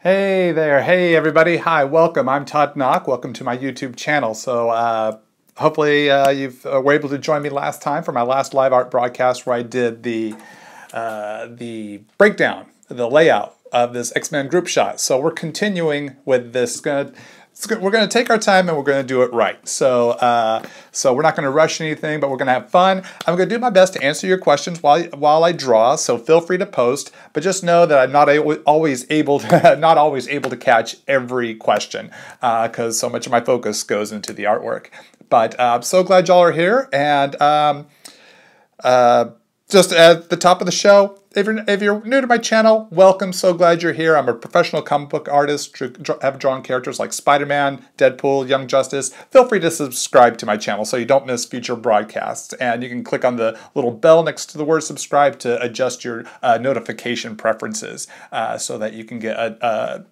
Hey there, hey everybody, hi, welcome. I'm Todd Nauck. Welcome to my YouTube channel. So hopefully you were able to join me last time for my last live art broadcast where I did the breakdown, the layout of this X-Men group shot. So we're continuing with this. We're going to take our time and we're going to do it right. So we're not going to rush anything, but we're going to have fun. I'm going to do my best to answer your questions while I draw. So feel free to post, but just know that I'm not always able to catch every question because so much of my focus goes into the artwork. But I'm so glad y'all are here. And just at the top of the show, if you're new to my channel, welcome. So glad you're here. I'm a professional comic book artist. Have drawn characters like SpiderMan, Deadpool, Young Justice. Feel free to subscribe to my channel so you don't miss future broadcasts. And you can click on the little bell next to the word subscribe to adjust your notification preferences so that you can get an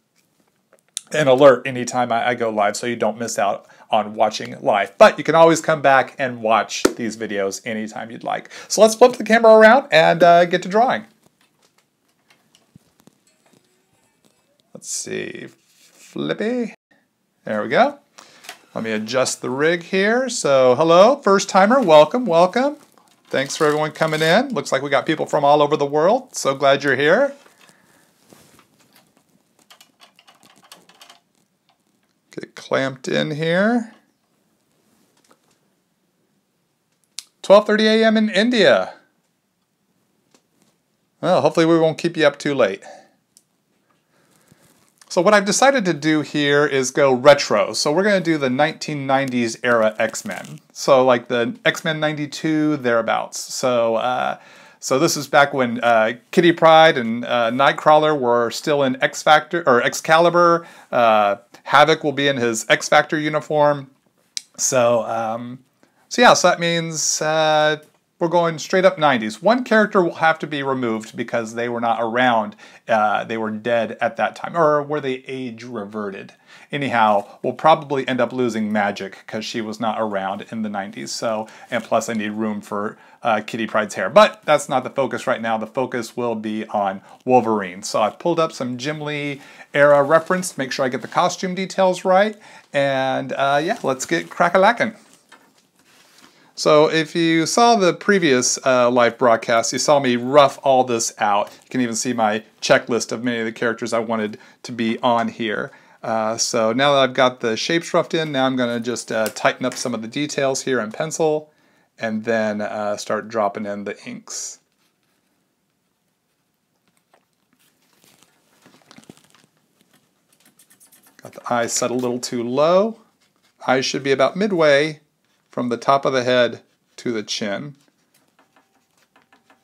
alert anytime I go live so you don't miss out on watching live. But you can always come back and watch these videos anytime you'd like. So let's flip the camera around and get to drawing. Let's see, flippy. There we go. Let me adjust the rig here. So hello, first timer, welcome, welcome. Thanks for everyone coming in. Looks like we got people from all over the world. So glad you're here. Get clamped in here. 12:30 a.m. in India. Well, hopefully we won't keep you up too late. So what I've decided to do here is go retro. So we're going to do the 1990s era X-Men. So like the X-Men 92, thereabouts. So this is back when Kitty Pryde and Nightcrawler were still in X-Factor or Excalibur. Havoc will be in his X-Factor uniform. So yeah, so that means we're going straight up 90s. One character will have to be removed because they were not around. They were dead at that time, or were they age reverted? Anyhow, we'll probably end up losing Magic because she was not around in the 90s. So, and plus I need room for Kitty Pryde's hair. But that's not the focus right now. The focus will be on Wolverine. So I've pulled up some Jim Lee era reference to make sure I get the costume details right. And yeah, let's get crack-a-lackin'. So if you saw the previous live broadcast, you saw me rough all this out. You can even see my checklist of many of the characters I wanted to be on here. So now that I've got the shapes roughed in, now I'm going to just tighten up some of the details here in pencil and then start dropping in the inks. Got the eyes set a little too low. Eyes should be about midway from the top of the head to the chin.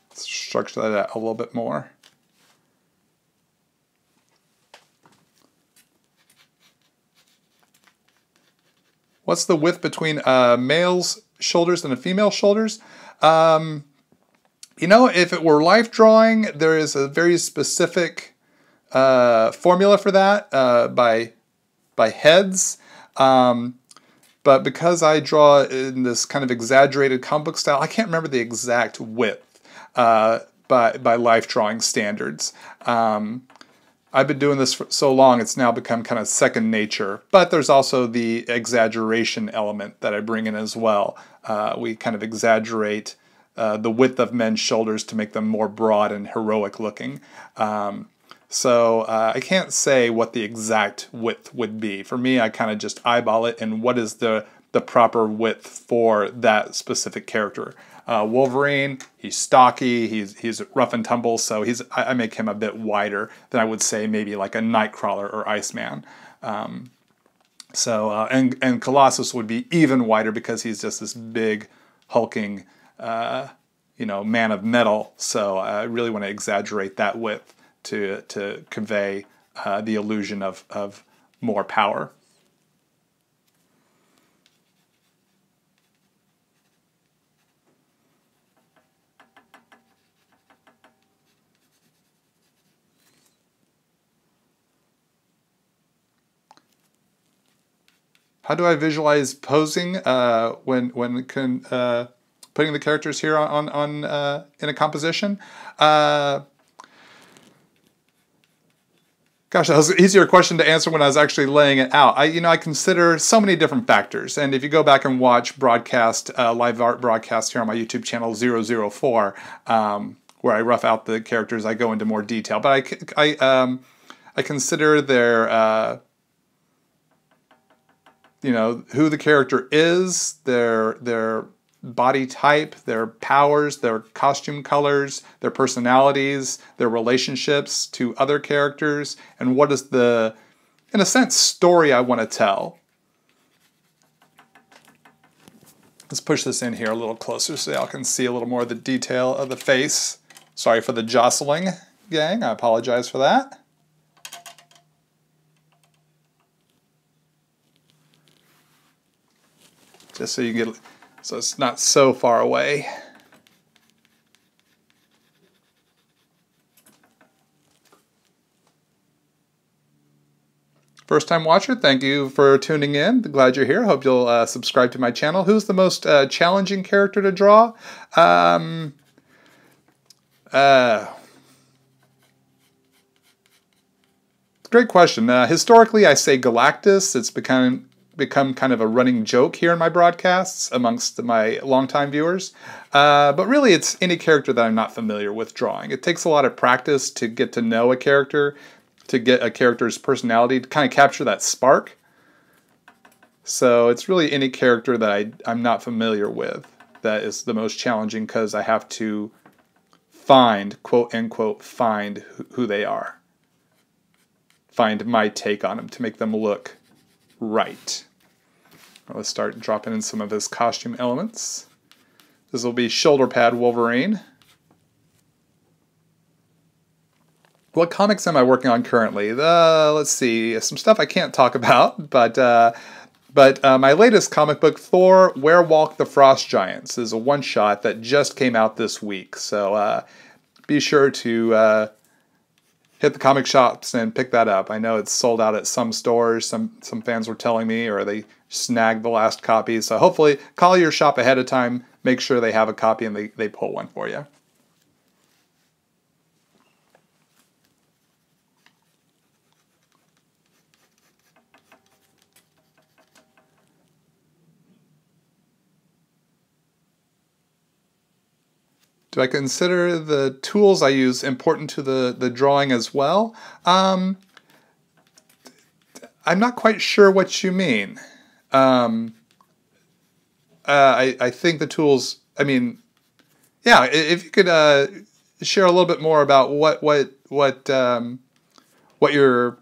Let's structure that out a little bit more. What's the width between a male's shoulders and a female's shoulders? You know, if it were life drawing, there is a very specific formula for that by heads. But because I draw in this kind of exaggerated comic book style, I can't remember the exact width by life drawing standards. I've been doing this for so long, it's now become kind of second nature. But there's also the exaggeration element that I bring in as well. We kind of exaggerate the width of men's shoulders to make them more broad and heroic looking. So I can't say what the exact width would be. For me, I kind of just eyeball it and what is the proper width for that specific character. Wolverine, he's stocky, he's rough and tumble, so I make him a bit wider than I would say maybe like a Nightcrawler or Iceman. And Colossus would be even wider because he's just this big, hulking, you know, man of metal. So I really want to exaggerate that width to convey the illusion of more power. How do I visualize posing when putting the characters here in a composition? Gosh, that was an easier question to answer when I was actually laying it out. I consider so many different factors, and if you go back and watch live art broadcast here on my YouTube channel 004, where I rough out the characters, I go into more detail. But I consider their who the character is, their body type, their powers, their costume colors, their personalities, their relationships to other characters, and what is the, in a sense, story I want to tell. Let's push this in here a little closer so y'all can see a little more of the detail of the face. Sorry for the jostling, gang. I apologize for that. Just so you can get, so it's not so far away. First time watcher, thank you for tuning in. Glad you're here. Hope you'll subscribe to my channel. Who's the most challenging character to draw? Great question. Historically, I say Galactus. It's become kind of a running joke here in my broadcasts amongst my longtime viewers. But really, it's any character that I'm not familiar with drawing. It takes a lot of practice to get to know a character, to get a character's personality, to kind of capture that spark. So it's really any character that I'm not familiar with that is the most challenging, because I have to find, quote unquote, find who they are. Find my take on them to make them look right. Let's start dropping in some of his costume elements. This will be shoulder pad Wolverine. What comics am I working on currently? Let's see, some stuff I can't talk about, but my latest comic book, Thor: Where Walk the Frost Giants, is a one-shot that just came out this week. So be sure to hit the comic shops and pick that up. I know it's sold out at some stores. Some fans were telling me, or they snagged the last copy. So hopefully call your shop ahead of time, make sure they have a copy, and they pull one for you. Do I consider the tools I use important to the drawing as well? I'm not quite sure what you mean. I think the tools, I mean, yeah, if you could share a little bit more about what you're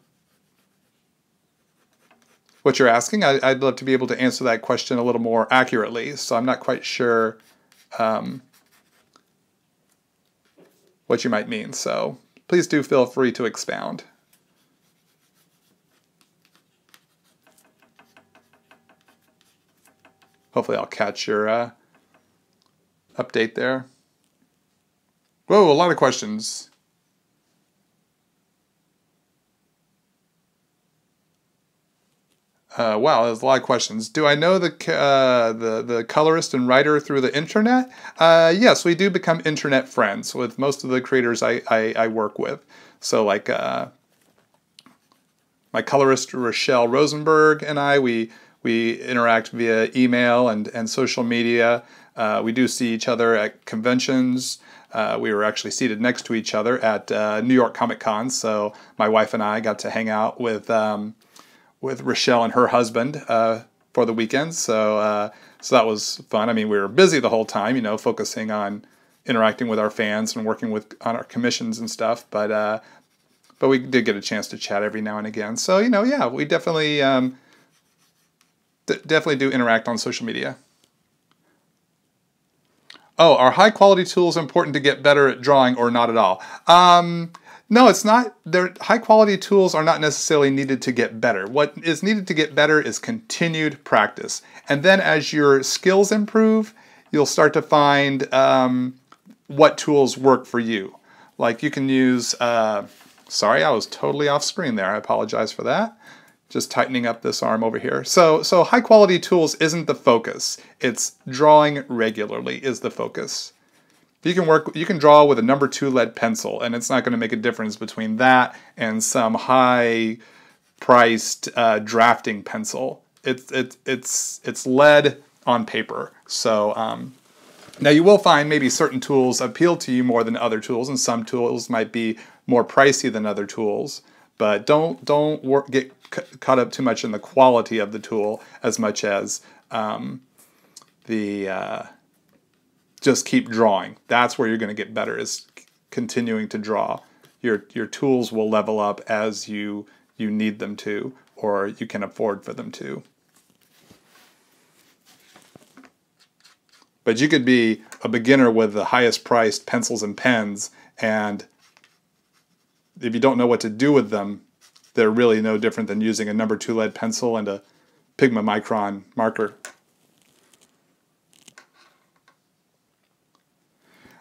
asking, I'd love to be able to answer that question a little more accurately. So I'm not quite sure what you might mean. So please do feel free to expound. Hopefully I'll catch your update there. Whoa, a lot of questions. Wow, there's a lot of questions. Do I know the colorist and writer through the internet? Yes, we do become internet friends with most of the creators I work with. So like my colorist Rochelle Rosenberg and we interact via email and social media. We do see each other at conventions. We were actually seated next to each other at New York Comic Con, so my wife and I got to hang out with Rochelle and her husband for the weekend. So that was fun. I mean, we were busy the whole time, you know, focusing on interacting with our fans and working on our commissions and stuff. But we did get a chance to chat every now and again. So, you know, yeah, we definitely definitely do interact on social media. Oh, are high quality tools important to get better at drawing, or not at all? No, it's not. High quality tools are not necessarily needed to get better. What is needed to get better is continued practice. And then as your skills improve, you'll start to find what tools work for you. Like you can use, sorry, I was totally off screen there. I apologize for that. Just tightening up this arm over here. So high quality tools isn't the focus. It's drawing regularly is the focus. You can draw with a number 2 lead pencil, and it's not going to make a difference between that and some high priced drafting pencil. It's lead on paper. So now you will find maybe certain tools appeal to you more than other tools, and some tools might be more pricey than other tools. But don't get caught up too much in the quality of the tool as much as just keep drawing. That's where you're going to get better, is continuing to draw. Your tools will level up as you need them to, or you can afford for them to. But you could be a beginner with the highest priced pencils and pens, and if you don't know what to do with them, they're really no different than using a number 2 lead pencil and a Pigma Micron marker.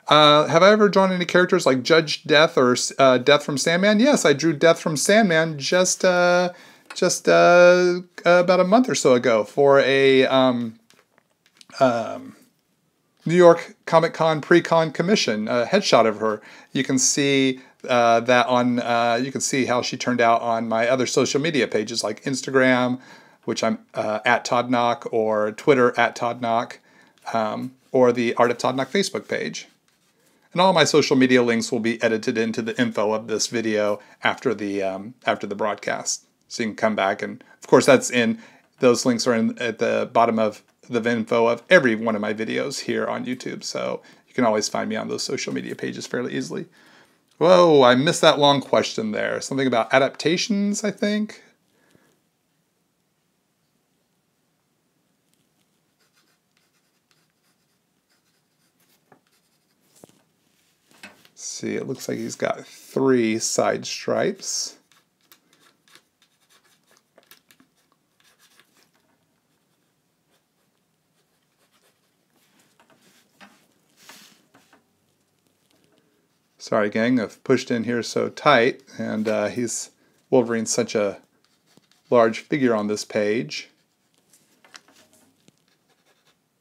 Have I ever drawn any characters like Judge Death or Death from Sandman? Yes, I drew Death from Sandman just about a month or so ago for a New York Comic Con pre-con commission, a headshot of her. You can see that on. You can see how she turned out on my other social media pages like Instagram, which I'm at Todd Nauck, or Twitter at Todd Nauck, or the Art of Todd Nauck Facebook page. And all my social media links will be edited into the info of this video after the broadcast. So you can come back, and of course those links are at the bottom of the info of every one of my videos here on YouTube. So you can always find me on those social media pages fairly easily. Whoa, I missed that long question there. Something about adaptations, I think. See, it looks like he's got 3 side stripes. Sorry, gang, I've pushed in here so tight, and Wolverine's such a large figure on this page.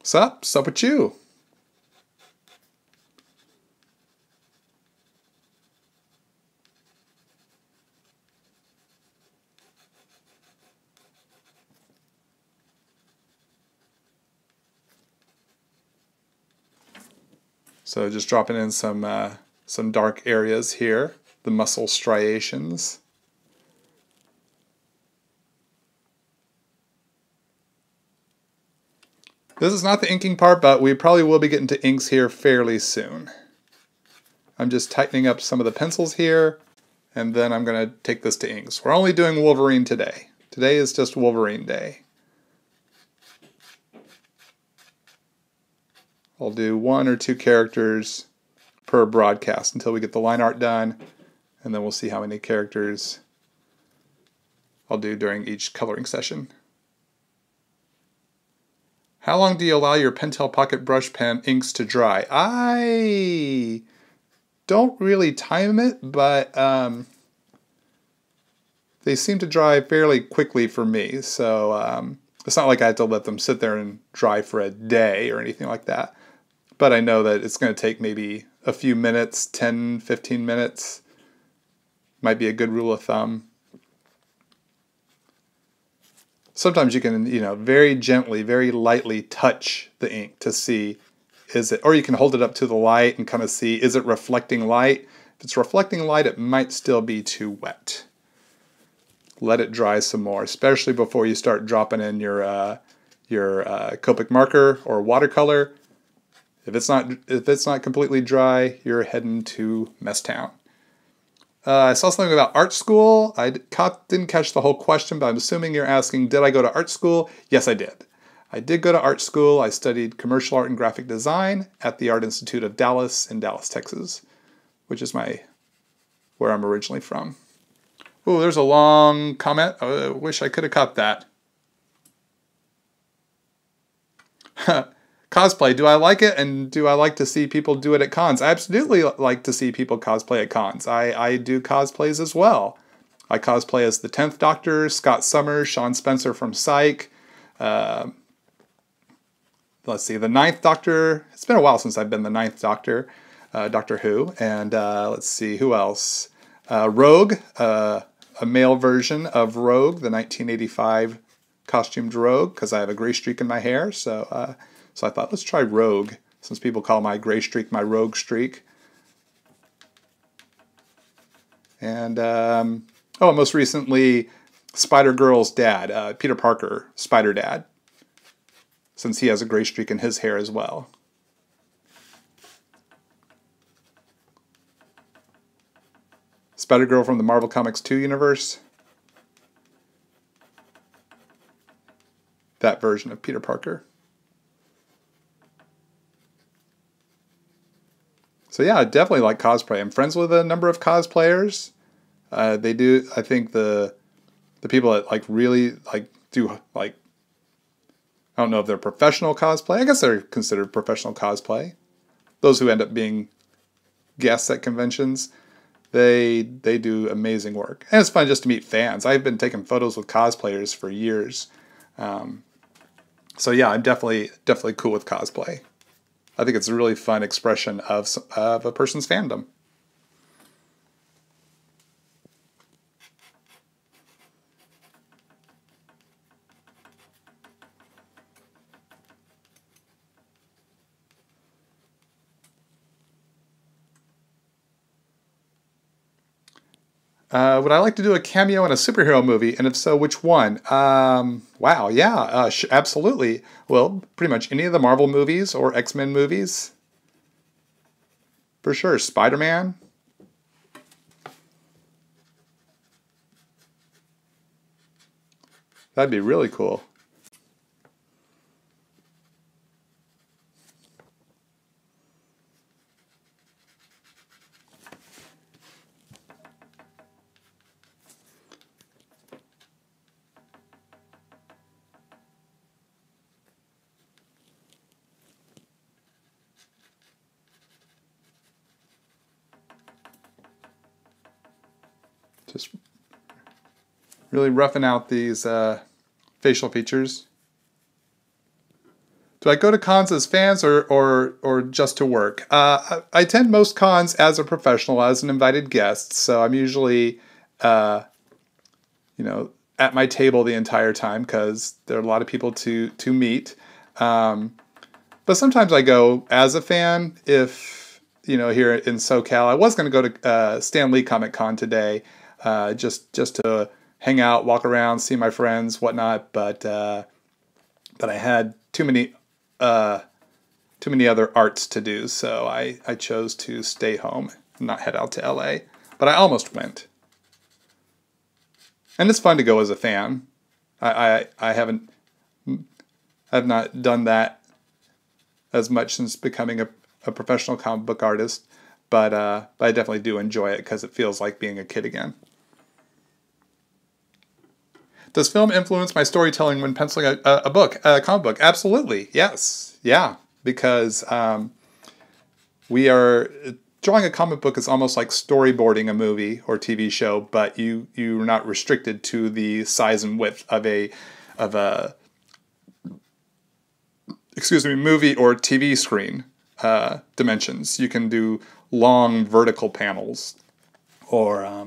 Sup with you? So just dropping in some dark areas here, the muscle striations. This is not the inking part, but we probably will be getting to inks here fairly soon. I'm just tightening up some of the pencils here, and then I'm going to take this to inks. We're only doing Wolverine today. Today is just Wolverine Day. I'll do 1 or 2 characters per broadcast until we get the line art done, and then we'll see how many characters I'll do during each coloring session. How long do you allow your Pentel Pocket Brush Pen inks to dry? I don't really time it, but they seem to dry fairly quickly for me, so it's not like I have to let them sit there and dry for a day or anything like that. But I know that it's going to take maybe a few minutes, 10, 15 minutes. Might be a good rule of thumb. Sometimes you can, very gently, very lightly touch the ink to see, or you can hold it up to the light and kind of see, is it reflecting light? If it's reflecting light, it might still be too wet. Let it dry some more, especially before you start dropping in your Copic marker or watercolor. If it's not completely dry, you're heading to mess town. I saw something about art school. I didn't catch the whole question, but I'm assuming you're asking, did I go to art school? Yes, I did. I did go to art school. I studied commercial art and graphic design at the Art Institute of Dallas in Dallas, Texas, which is where I'm originally from. Oh, there's a long comment. I wish I could have caught that. Cosplay, do I like it, and do I like to see people do it at cons? I absolutely like to see people cosplay at cons. I do cosplays as well. I cosplay as the 10th Doctor, Scott Summers, Sean Spencer from Psych. Let's see, the 9th Doctor. It's been a while since I've been the 9th Doctor. Doctor Who. And let's see, who else? Rogue, a male version of Rogue, the 1985 costumed Rogue, because I have a gray streak in my hair. So, so I thought, let's try Rogue, since people call my gray streak my Rogue streak. And, oh, most recently, Spider-Girl's dad, Peter Parker, Spider-Dad, since he has a gray streak in his hair as well. Spider-Girl from the Marvel Comics 2 universe. That version of Peter Parker. So yeah, I definitely like cosplay. I'm friends with a number of cosplayers. They do, I think the people that like really like do like, I don't know if they're professional cosplay. I guess they're considered professional cosplay. Those who end up being guests at conventions, they do amazing work. And it's fun just to meet fans. I've been taking photos with cosplayers for years. So yeah, I'm definitely cool with cosplay. I think it's a really fun expression of a person's fandom. Would I like to do a cameo in a superhero movie? And if so, which one? Wow, yeah, absolutely. Well, pretty much any of the Marvel movies or X-Men movies. For sure, SpiderMan. That'd be really cool. Just really roughing out these facial features. Do I go to cons as fans or just to work? I attend most cons as a professional, as an invited guest. So I'm usually, you know, at my table the entire time because there are a lot of people to meet. But sometimes I go as a fan if, you know, here in SoCal. I was going to go to Stan Lee Comic Con today. Just to hang out, walk around, see my friends, whatnot. But I had too many other arts to do, so I chose to stay home and not head out to LA. But I almost went, and it's fun to go as a fan. I have not done that as much since becoming a professional comic book artist, but I definitely do enjoy it because it feels like being a kid again. Does film influence my storytelling when penciling a comic book? Absolutely, yes, yeah, because we are drawing a comic book is almost like storyboarding a movie or TV show, but you're not restricted to the size and width of a movie or TV screen dimensions. You can do long vertical panels, or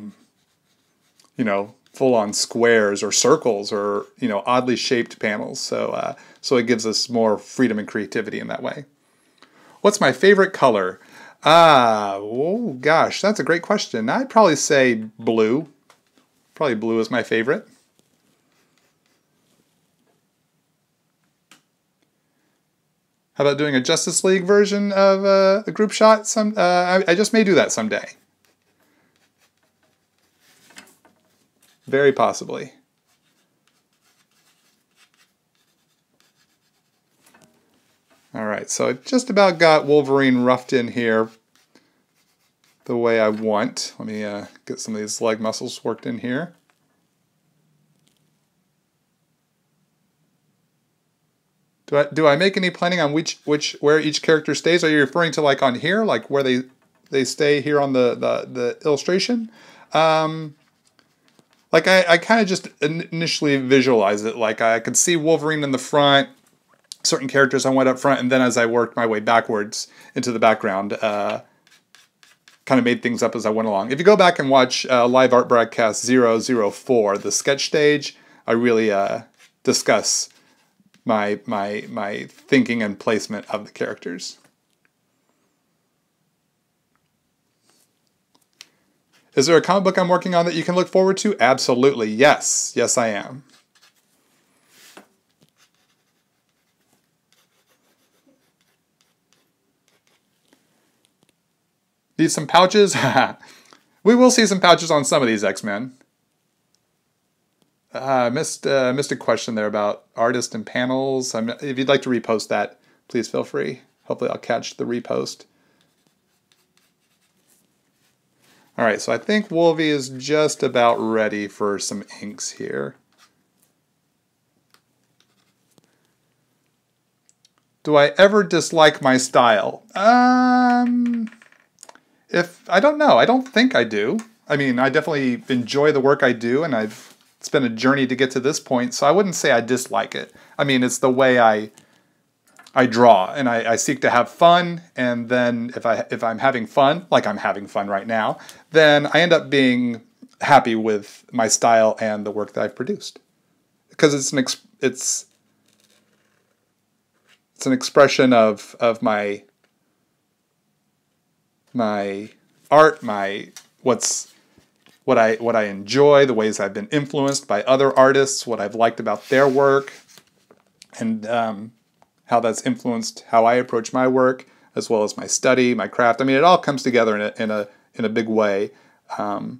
you know, full-on squares or circles, or, you know, oddly shaped panels. So so it gives us more freedom and creativity in that way. What's my favorite color? Oh gosh, that's a great question. I'd probably say blue. Probably blue is my favorite. How about doing a Justice League version of a group shot? I just may do that someday. Very possibly. All right, so I just about got Wolverine roughed in here the way I want. Let me get some of these leg muscles worked in here. Do I make any planning on where each character stays? Are you referring to like on here, like where they stay here on the illustration? Like I kind of just initially visualized it. Like I could see Wolverine in the front, certain characters I went up front, and then as I worked my way backwards into the background, kind of made things up as I went along. If you go back and watch live art broadcast 004, the sketch stage, I really discuss my thinking and placement of the characters. Is there a comic book I'm working on that you can look forward to? Absolutely, yes. Yes, I am. Need some pouches? We will see some pouches on some of these X-Men. Missed a question there about artist and panels. If you'd like to repost that, please feel free. Hopefully I'll catch the repost. All right, so I think Wolvie is just about ready for some inks here. Do I ever dislike my style? I don't know. I don't think I do. I mean, I definitely enjoy the work I do, and it's been a journey to get to this point, so I wouldn't say I dislike it. I mean, it's the way I draw, and I seek to have fun, and then if I'm having fun, like I'm having fun right now, then I end up being happy with my style and the work that I've produced. Because it's an expression of my art, what I enjoy, the ways I've been influenced by other artists, what I've liked about their work, and how that's influenced how I approach my work, as well as my study, my craft. I mean, it all comes together in a big way, to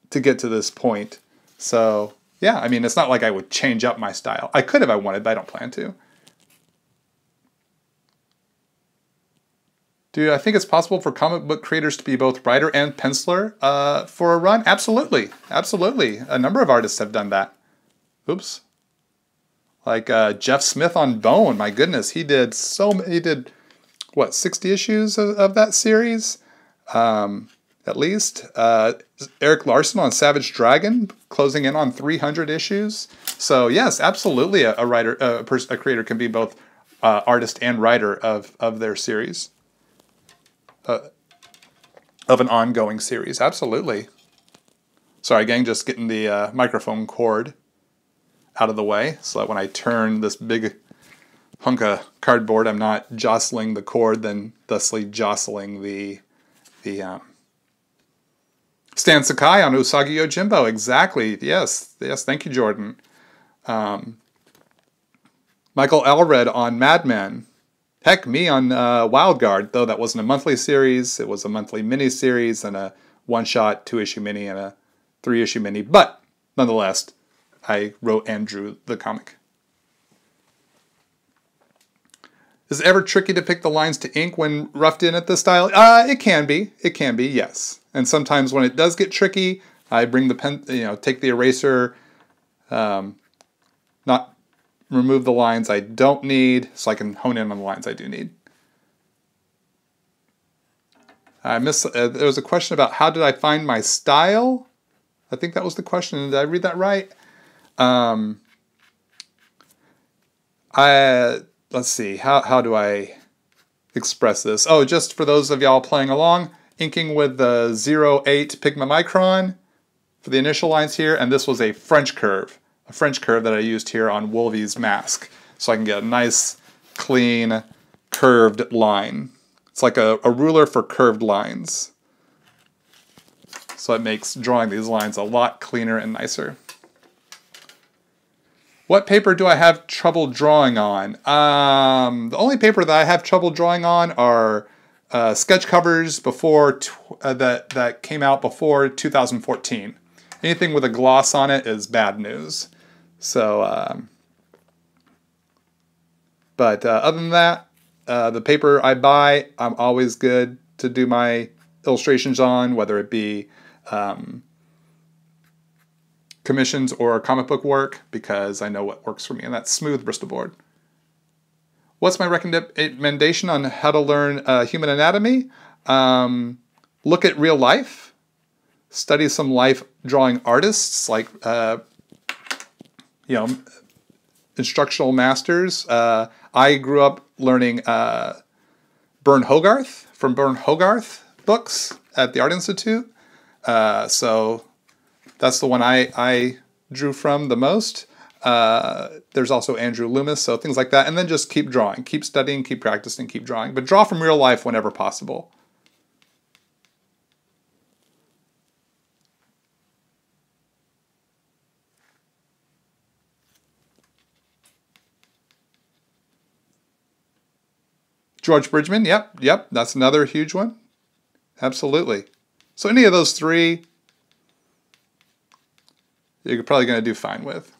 get to this point. So yeah, I mean, it's not like I would change up my style. I could if I wanted, but I don't plan to. Do I think it's possible for comic book creators to be both writer and penciler for a run? Absolutely. Absolutely. A number of artists have done that. Oops. Like Jeff Smith on Bone. My goodness, he did what, 60 issues of that series? At least. Eric Larson on Savage Dragon, closing in on 300 issues. So yes, absolutely a creator can be both artist and writer of their series. Of an ongoing series, absolutely. Sorry, gang, just getting the microphone cord out of the way so that when I turn this big hunk of cardboard, I'm not jostling the cord, then thusly jostling the Stan Sakai on Usagi Yojimbo. Exactly. Yes. Yes. Thank you, Jordan. Michael Allred on Mad Men. Heck, me on Wild Guard, though that wasn't a monthly series. It was a monthly mini-series and a one-shot, 2-issue mini and a 3-issue mini. But nonetheless, I wrote and drew the comic. Is it ever tricky to pick the lines to ink when roughed in at this style? It can be. It can be, yes. And sometimes when it does get tricky, I bring the pen, take the eraser, not remove the lines I don't need, so I can hone in on the lines I do need. There was a question about how did I find my style? I think that was the question. Did I read that right? Let's see. How do I express this? Oh, just for those of y'all playing along, inking with the 08 Pigma Micron for the initial lines here, and this was a French curve that I used here on Wolvie's mask, so I can get a nice, clean, curved line. It's like a ruler for curved lines. So it makes drawing these lines a lot cleaner and nicer. What paper do I have trouble drawing on? The only paper that I have trouble drawing on are sketch covers before that came out before 2014. Anything with a gloss on it is bad news. So, but other than that, the paper I buy, I'm always good to do my illustrations on, whether it be commissions or comic book work, because I know what works for me, and that's smooth Bristol board. What's my recommendation on how to learn human anatomy? Look at real life. Study some life drawing artists, like instructional masters. I grew up learning Bern Hogarth from Bern Hogarth books at the Art Institute. So that's the one I drew from the most. There's also Andrew Loomis, so things like that. And then just keep drawing, keep studying, keep practicing, keep drawing. But draw from real life whenever possible. George Bridgman, yep, that's another huge one. Absolutely. So any of those three, you're probably going to do fine with.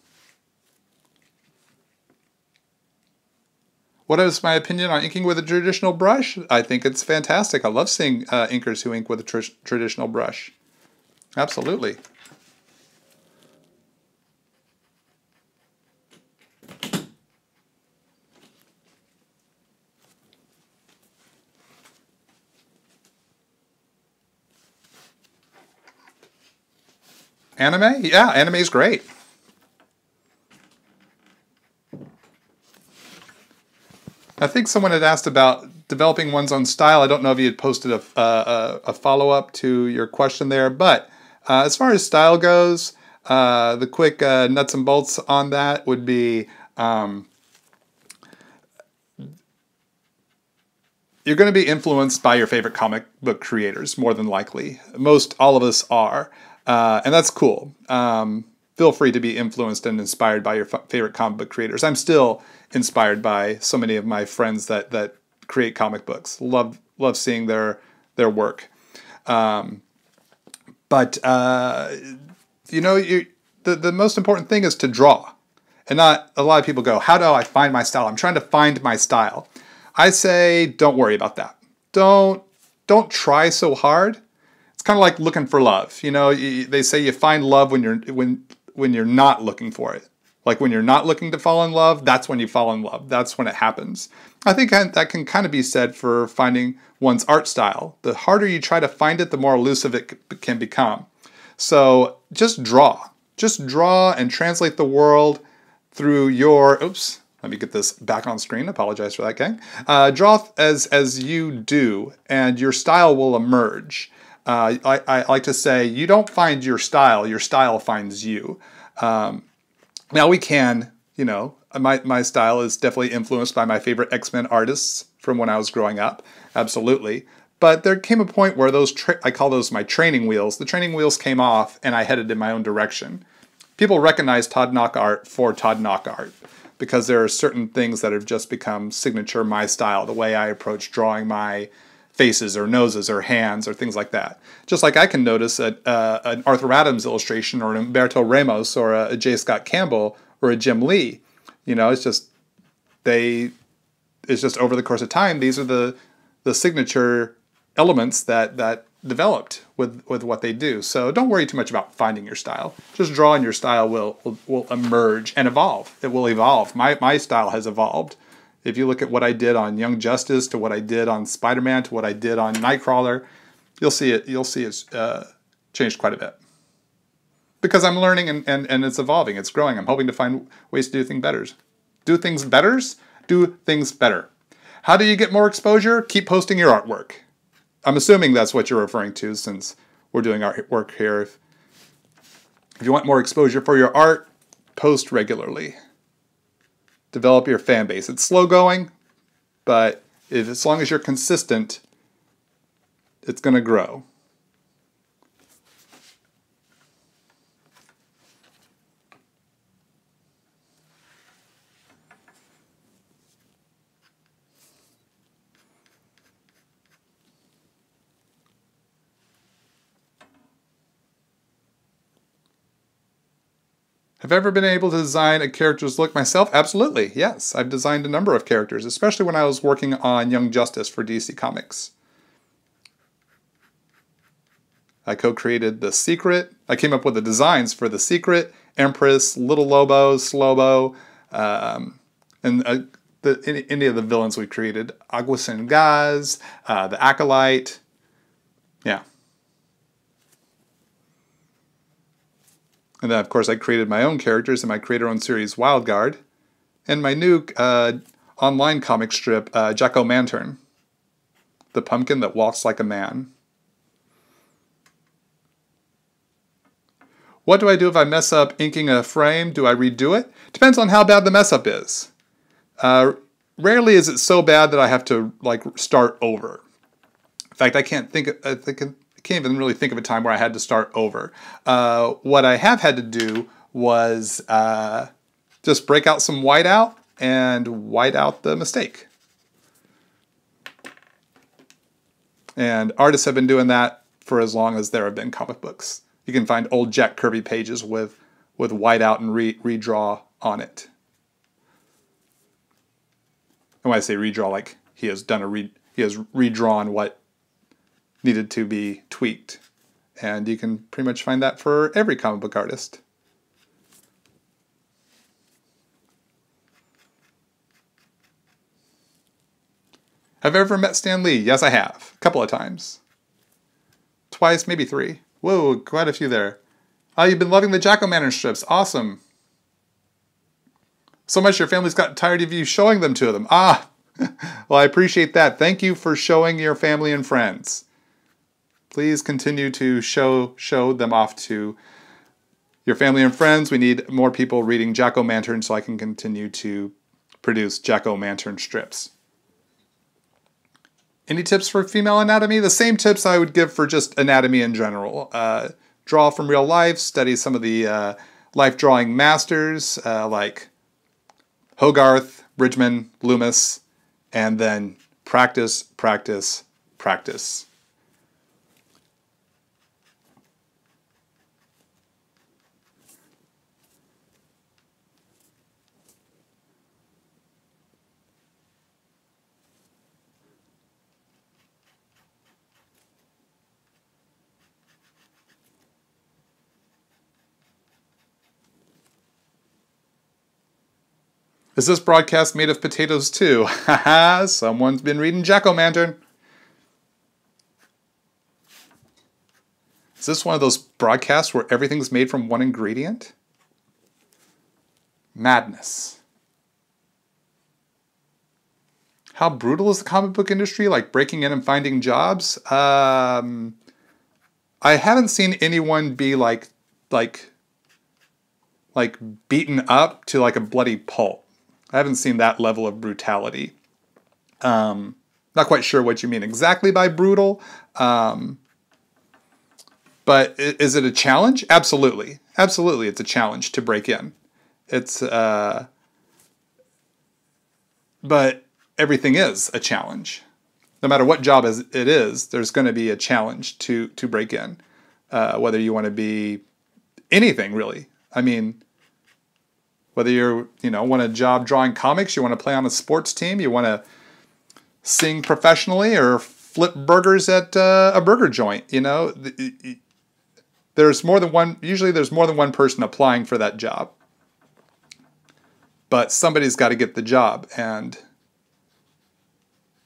What is my opinion on inking with a traditional brush? I think it's fantastic. I love seeing inkers who ink with a traditional brush. Absolutely. Anime? Yeah, anime is great. I think someone had asked about developing one's own style. I don't know if you had posted a follow-up to your question there, but as far as style goes, the quick nuts and bolts on that would be you're going to be influenced by your favorite comic book creators, more than likely. Most all of us are. And that's cool. Feel free to be influenced and inspired by your favorite comic book creators. I'm still inspired by so many of my friends that create comic books. Love seeing their work. You know, the most important thing is to draw. And not a lot of people go, how do I find my style? I'm trying to find my style. I say, don't worry about that. Don't try so hard. It's kind of like looking for love. You know, they say you find love when you're not looking for it. Like when you're not looking to fall in love, that's when you fall in love. That's when it happens. I think that can kind of be said for finding one's art style. The harder you try to find it, the more elusive it can become. So just draw. Just draw and translate the world through your... Oops. Let me get this back on screen. Apologize for that, gang. Draw as you do, and your style will emerge. I like to say, you don't find your style finds you. Now we can, you know, my style is definitely influenced by my favorite X-Men artists from when I was growing up. Absolutely. But there came a point where I call those my training wheels. The training wheels came off and I headed in my own direction. People recognize Todd Nauck art for Todd Nauck art because there are certain things that have just become signature my style, the way I approach drawing my faces or noses or hands or things like that. Just like I can notice an Arthur Adams illustration or an Humberto Ramos or a J. Scott Campbell or a Jim Lee. You know, it's just over the course of time, these are the signature elements that developed with what they do. So don't worry too much about finding your style. Just draw and your style will emerge and evolve. It will evolve. My style has evolved. If you look at what I did on Young Justice to what I did on SpiderMan to what I did on Nightcrawler, you'll see it's changed quite a bit. Because I'm learning and it's evolving, it's growing. I'm hoping to find ways to do things better. Do things better. How do you get more exposure? Keep posting your artwork. I'm assuming that's what you're referring to since we're doing artwork here. If you want more exposure for your art, post regularly. Develop your fan base. It's slow going, but as long as you're consistent, it's going to grow. Have I ever been able to design a character's look myself? Absolutely, yes. I've designed a number of characters, especially when I was working on Young Justice for DC Comics. I co-created The Secret. I came up with the designs for The Secret, Empress, Little Lobo, Slobo, and any of the villains we created. Aguas and Gaz, the Acolyte. Yeah. And then, of course, I created my own characters in my creator-owned series, Wild Guard, and my new online comic strip, Jacko Mantern. The pumpkin that walks like a man. What do I do if I mess up inking a frame? Do I redo it? Depends on how bad the mess up is. Rarely is it so bad that I have to like start over. In fact, I can't even really think of a time where I had to start over. What I have had to do was just break out some whiteout and white out the mistake. And artists have been doing that for as long as there have been comic books. You can find old Jack Kirby pages with whiteout and redraw on it. And when I say redraw, like he has redrawn what needed to be tweaked. And you can pretty much find that for every comic book artist. Have I ever met Stan Lee? Yes, I have. A couple of times. Twice, maybe 3. Whoa, quite a few there. Oh, you've been loving the Jack-O-Lantern strips. Awesome. So much your family's gotten tired of you showing them to them. Ah, well, I appreciate that. Thank you for showing your family and friends. Please continue to show them off to your family and friends. We need more people reading Jack-O-Lantern so I can continue to produce Jack-O-Lantern strips. Any tips for female anatomy? The same tips I would give for just anatomy in general. Draw from real life, study some of the life drawing masters like Hogarth, Bridgman, Loomis, and then practice, practice, practice. Is this broadcast made of potatoes too? Haha, someone's been reading Jack-O-Lantern. Is this one of those broadcasts where everything's made from one ingredient? Madness. How brutal is the comic book industry? Like breaking in and finding jobs? I haven't seen anyone be like beaten up to like a bloody pulp. I haven't seen that level of brutality. Not quite sure what you mean exactly by brutal. But is it a challenge? Absolutely. Absolutely, it's a challenge to break in. It's, but everything is a challenge. No matter what job it is, there's going to be a challenge to break in. Whether you want to be anything, really. I mean, whether you want a job drawing comics, you want to play on a sports team, you want to sing professionally or flip burgers at a burger joint, there's more than one. Usually, there's more than one person applying for that job, but somebody's got to get the job, and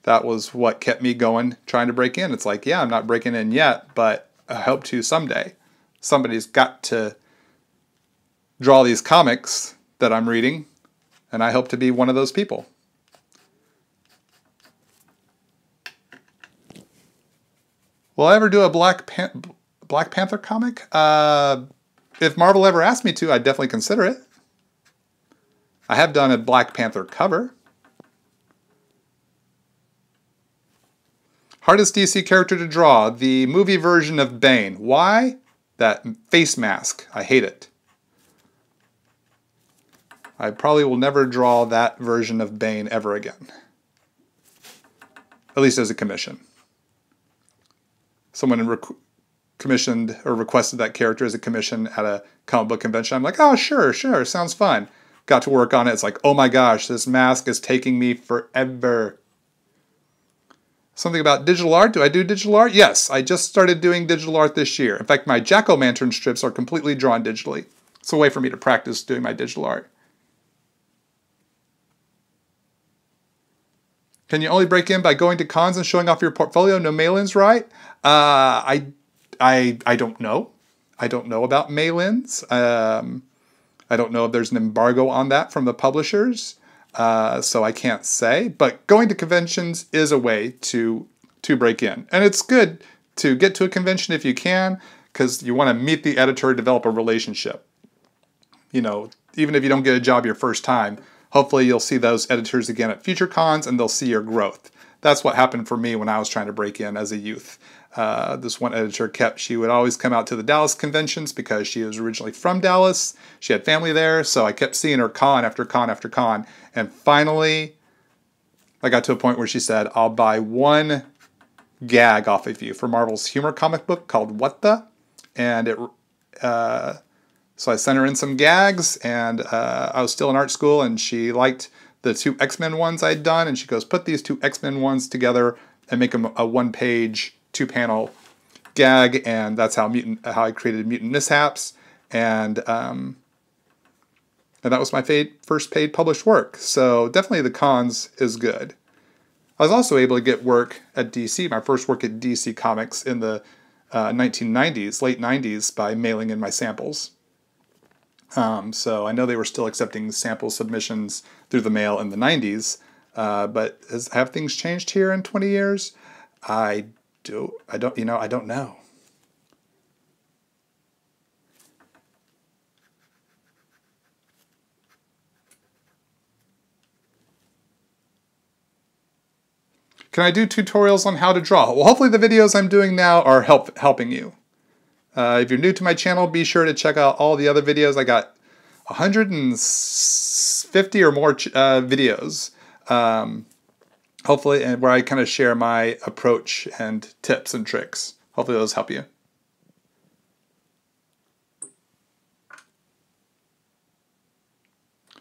that was what kept me going, trying to break in. It's like, yeah, I'm not breaking in yet, but I hope to someday. Somebody's got to draw these comics that I'm reading, and I hope to be one of those people. Will I ever do a Black Panther comic? If Marvel ever asked me to, I'd definitely consider it. I have done a Black Panther cover. Hardest DC character to draw, the movie version of Bane. Why? That face mask. I hate it. I probably will never draw that version of Bane ever again. At least as a commission. Someone commissioned or requested that character as a commission at a comic book convention. I'm like, oh, sure, sounds fun. Got to work on it. It's like, oh my gosh, this mask is taking me forever. Something about digital art. Do I do digital art? Yes, I just started doing digital art this year. In fact, my Jack-O-Lantern strips are completely drawn digitally. It's a way for me to practice doing my digital art. Can you only break in by going to cons and showing off your portfolio? No mail-ins, right? I don't know. I don't know about mail-ins. I don't know if there's an embargo on that from the publishers, so I can't say. But going to conventions is a way to to break in. And it's good to get to a convention if you can, because you want to meet the editor, develop a relationship. You know, even if you don't get a job your first time, hopefully you'll see those editors again at future cons and they'll see your growth. That's what happened for me when I was trying to break in as a youth. This one editor she would always come out to the Dallas conventions because she was originally from Dallas. She had family there, so I kept seeing her con after con after con. And finally, I got to a point where she said, I'll buy one gag off of you for Marvel's humor comic book called What The? And so I sent her in some gags, and I was still in art school, and she liked the 2 X-Men ones I'd done, and she goes, put these 2 X-Men ones together and make them a 1-page, 2-panel gag, and that's how I created Mutant Mishaps, and that was my first paid published work. So definitely the cons is good. I was also able to get work at DC, my first work at DC Comics in the 1990s, late 90s, by mailing in my samples. So I know they were still accepting sample submissions through the mail in the 90s, but have things changed here in 20 years? I don't know. Can I do tutorials on how to draw? Well, hopefully the videos I'm doing now are helping you. If you're new to my channel, be sure to check out all the other videos. I got 150 or more videos, hopefully, and where I kind of share my approach and tips and tricks. Hopefully those help you.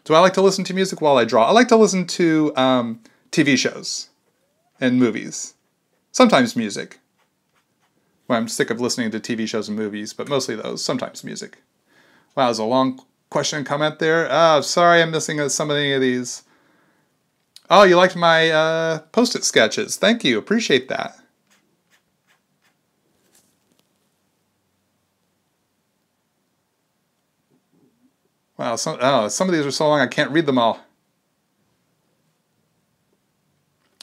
Do I like to listen to music while I draw? I like to listen to TV shows and movies. Sometimes music. Well, I'm sick of listening to TV shows and movies, but mostly those. Sometimes music. Wow, that was a long question and comment there. Oh, sorry I'm missing so many of these. Oh, you liked my Post-it sketches. Thank you. Appreciate that. Wow, some of these are so long I can't read them all.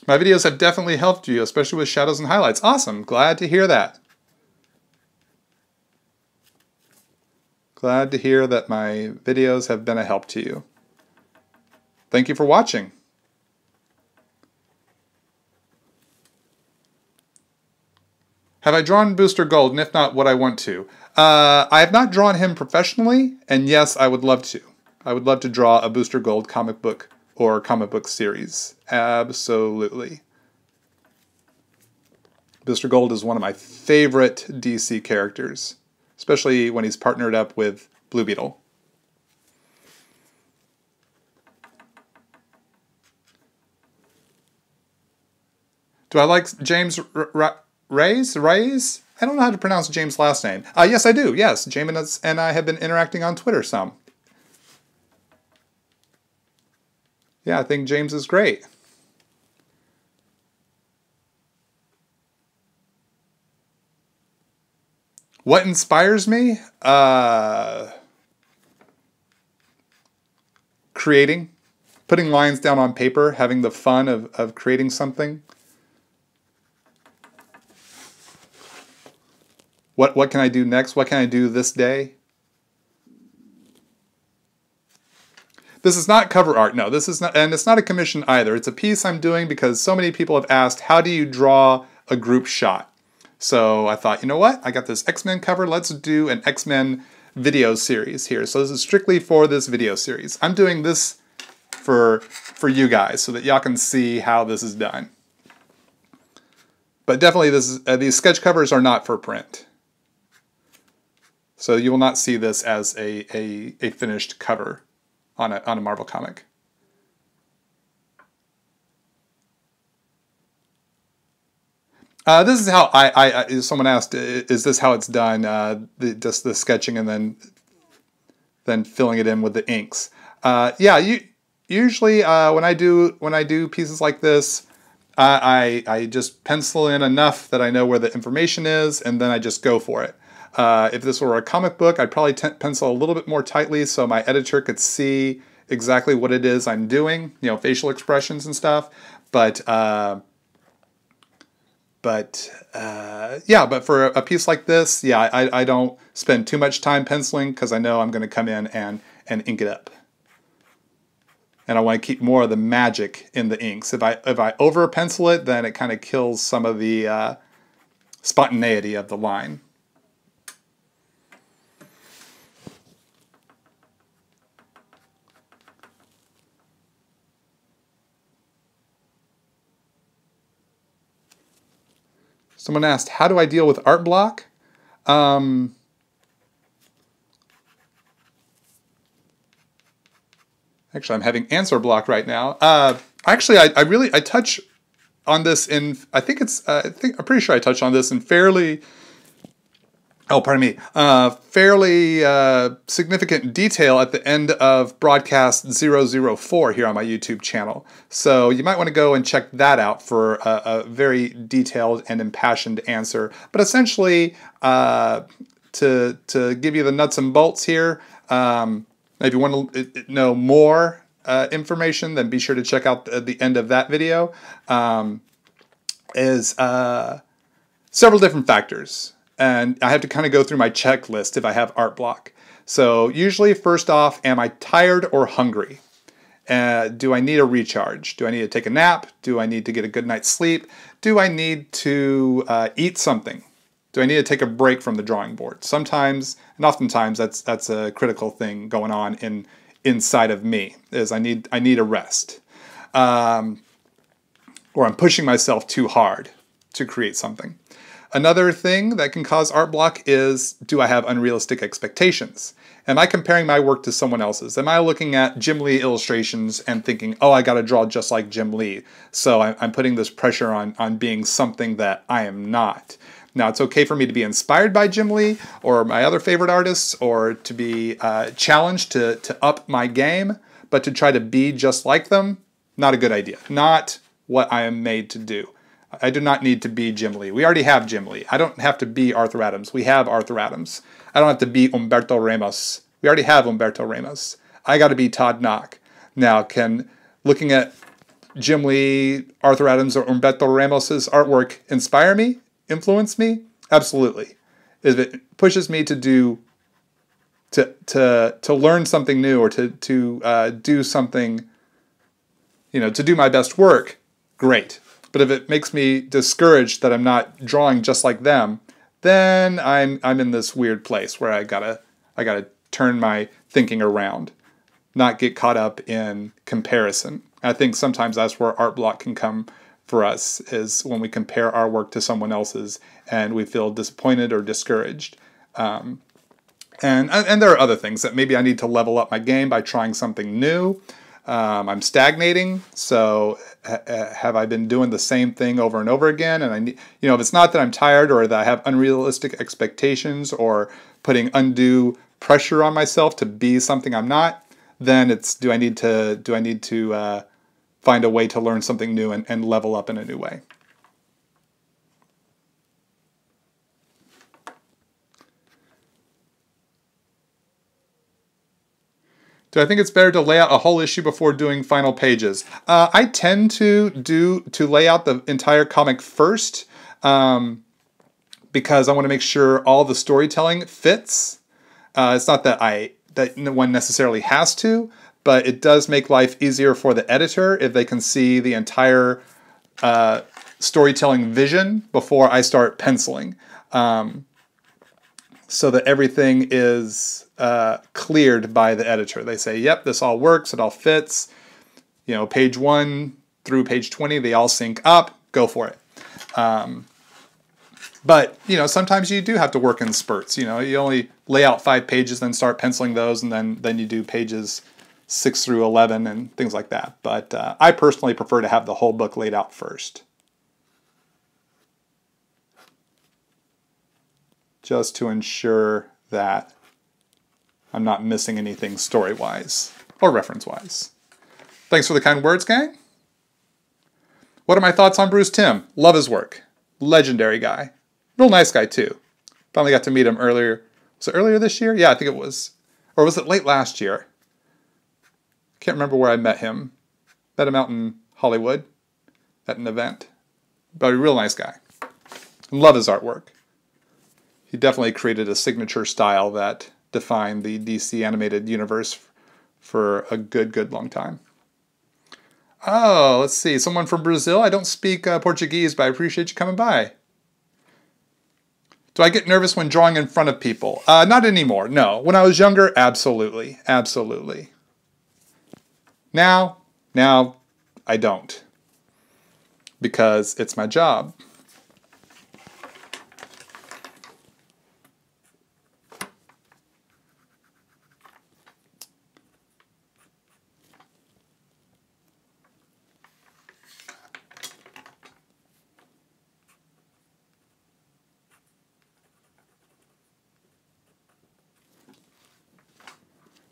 My videos have definitely helped you, especially with shadows and highlights. Awesome. Glad to hear that. Glad to hear that my videos have been a help to you. Thank you for watching. Have I drawn Booster Gold, and if not, what I want to? I have not drawn him professionally, and yes, I would love to. I would love to draw a Booster Gold comic book or comic book series. Absolutely. Booster Gold is one of my favorite DC characters, especially when he's partnered up with Blue Beetle. Do I like James Reyes? I don't know how to pronounce James' last name. Yes, I do. Yes, James and I have been interacting on Twitter some. Yeah, I think James is great. What inspires me? Creating. Putting lines down on paper, having the fun of creating something. What can I do next? What can I do this day? This is not cover art. No, this is not, and it's not a commission either. It's a piece I'm doing because so many people have asked, how do you draw a group shot? So I thought, you know what? I got this X-Men cover. Let's do an X-Men video series here. So this is strictly for this video series. I'm doing this for you guys so that y'all can see how this is done. But definitely these sketch covers are not for print. So you will not see this as a finished cover on a Marvel comic. This is how someone asked, is this how it's done? Just the sketching and then filling it in with the inks. Yeah, usually when I do pieces like this, I just pencil in enough that I know where the information is, and then I just go for it. If this were a comic book, I'd probably pencil a little bit more tightly so my editor could see exactly what it is I'm doing, you know, facial expressions and stuff. But yeah, but for a piece like this, yeah, I don't spend too much time penciling because I know I'm going to come in and ink it up. And I want to keep more of the magic in the inks. If I over pencil it, then it kind of kills some of the spontaneity of the line. Someone asked, how do I deal with art block? Actually, I'm having answer block right now. Actually, I touch on this in, I'm pretty sure I touched on this in fairly significant detail at the end of broadcast 004 here on my YouTube channel. So you might want to go and check that out for a very detailed and impassioned answer. But essentially, to give you the nuts and bolts here, if you want to know more information, then be sure to check out the end of that video. Several different factors. And I have to kind of go through my checklist if I have art block. So usually, first off, am I tired or hungry? Do I need a recharge? Do I need to take a nap? Do I need to get a good night's sleep? Do I need to eat something? Do I need to take a break from the drawing board? Sometimes, and oftentimes, that's a critical thing going on inside of me, is I need a rest. Or I'm pushing myself too hard to create something. Another thing that can cause art block is, do I have unrealistic expectations? Am I comparing my work to someone else's? Am I looking at Jim Lee illustrations and thinking, oh, I got to draw just like Jim Lee, so I'm putting this pressure on being something that I am not? Now, it's okay for me to be inspired by Jim Lee or my other favorite artists, or to be challenged to up my game, but to try to be just like them, not a good idea. Not what I am made to do. I do not need to be Jim Lee. We already have Jim Lee. I don't have to be Arthur Adams. We have Arthur Adams. I don't have to be Humberto Ramos. We already have Humberto Ramos. I got to be Todd Nauck. Now, can looking at Jim Lee, Arthur Adams, or Humberto Ramos's artwork inspire me? Influence me? Absolutely. If it pushes me to learn something new, or to do something, to do my best work, great. But if it makes me discouraged that I'm not drawing just like them, then I'm in this weird place where I gotta turn my thinking around, not get caught up in comparison. I think sometimes that's where art block can come for us, is when we compare our work to someone else's and we feel disappointed or discouraged. And there are other things that maybe I need to level up my game by trying something new. I'm stagnating, so have I been doing the same thing over and over again? And I need, if it's not that I'm tired or that I have unrealistic expectations or putting undue pressure on myself to be something I'm not, then it's do I need to find a way to learn something new and level up in a new way. Do I think it's better to lay out a whole issue before doing final pages? I tend to lay out the entire comic first because I want to make sure all the storytelling fits. It's not that one necessarily has to, but it does make life easier for the editor if they can see the entire storytelling vision before I start penciling, so that everything is cleared by the editor. They say, yep, this all works, it all fits. Page 1 through page 20, they all sync up, go for it. But, sometimes you do have to work in spurts. You only lay out 5 pages, then start penciling those, and then you do pages 6 through 11 and things like that. But I personally prefer to have the whole book laid out first, just to ensure that I'm not missing anything story-wise or reference-wise. Thanks for the kind words, gang. What are my thoughts on Bruce Timm? Love his work. Legendary guy. Real nice guy, too. Finally got to meet him earlier. Was it earlier this year? Yeah, I think it was. Or was it late last year? Can't remember where I met him. Met him out in Hollywood at an event. But a real nice guy. Love his artwork. He definitely created a signature style that defined the DC animated universe for a good long time. Oh, let's see. Someone from Brazil. I don't speak Portuguese, but I appreciate you coming by. Do I get nervous when drawing in front of people? Not anymore, no. When I was younger, absolutely. Absolutely. Now I don't. Because it's my job.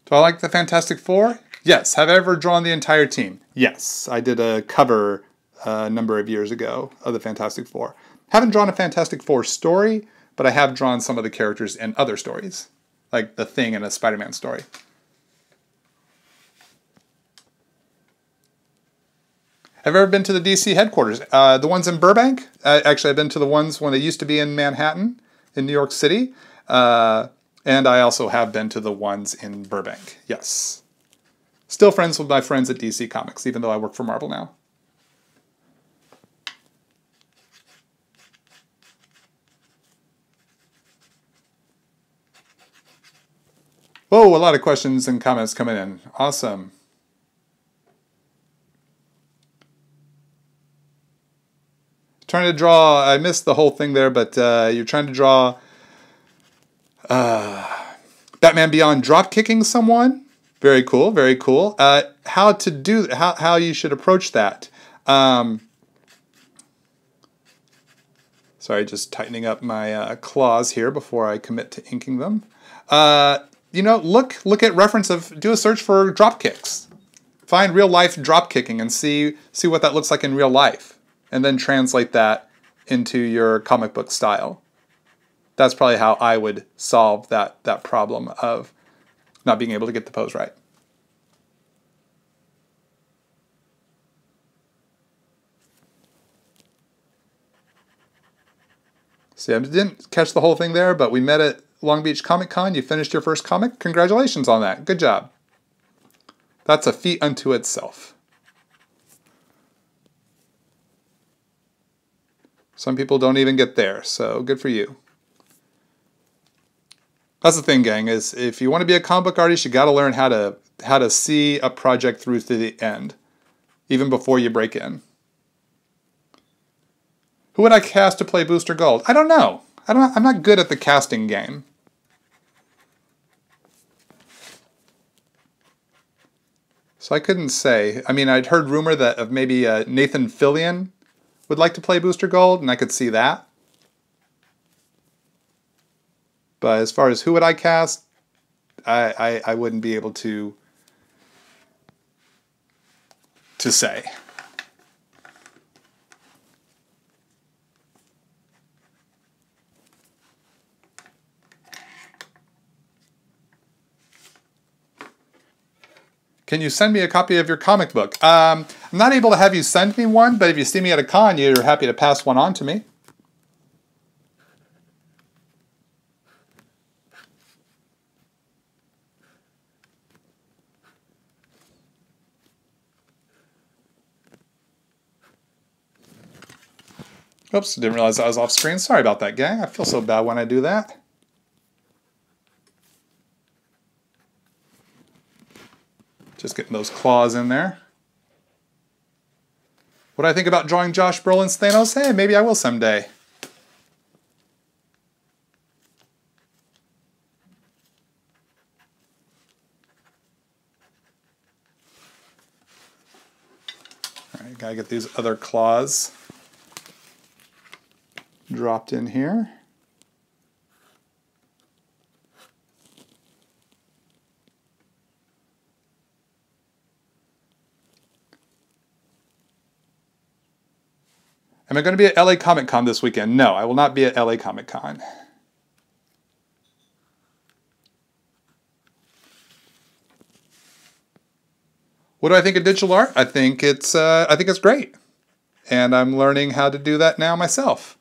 Do I like the Fantastic Four? Yes. Have I ever drawn the entire team? Yes. I did a cover a number of years ago of the Fantastic Four. Haven't drawn a Fantastic Four story, but I have drawn some of the characters in other stories, like The Thing in a SpiderMan story. Have I ever been to the DC headquarters? The ones in Burbank? Actually, I've been to the ones when they used to be in Manhattan, in New York City. And I also have been to the ones in Burbank, yes. Still friends with my friends at DC Comics, even though I work for Marvel now. Whoa, a lot of questions and comments coming in. Awesome. Trying to draw, I missed the whole thing there, but you're trying to draw Batman Beyond drop kicking someone. Very cool, very cool. How you should approach that. Sorry, just tightening up my claws here before I commit to inking them. You know, look at reference of, do a search for drop kicks. Find real life drop kicking and see what that looks like in real life, and then translate that into your comic book style. That's probably how I would solve that problem of not being able to get the pose right. See, I didn't catch the whole thing there, but we met at Long Beach Comic Con. You finished your first comic. Congratulations on that. Good job. That's a feat unto itself. Some people don't even get there, so good for you. That's the thing, gang, is if you want to be a comic book artist, you got to learn how to see a project through to the end, even before you break in. Who would I cast to play Booster Gold? I don't know. I'm not good at the casting game. So I couldn't say. I mean, I'd heard rumor that of maybe Nathan Fillion would like to play Booster Gold, and I could see that. But as far as who would I cast, I wouldn't be able to say. Can you send me a copy of your comic book? I'm not able to have you send me one, but if you see me at a con, you're happy to pass one on to me. Oops, didn't realize I was off screen. Sorry about that, gang. I feel so bad when I do that. Just getting those claws in there. What do I think about drawing Josh Brolin's Thanos? Hey, maybe I will someday. All right, gotta get these other claws dropped in here. Am I going to be at LA Comic Con this weekend? No, I will not be at LA Comic Con. What do I think of digital art? I think it's great, and I'm learning how to do that now myself.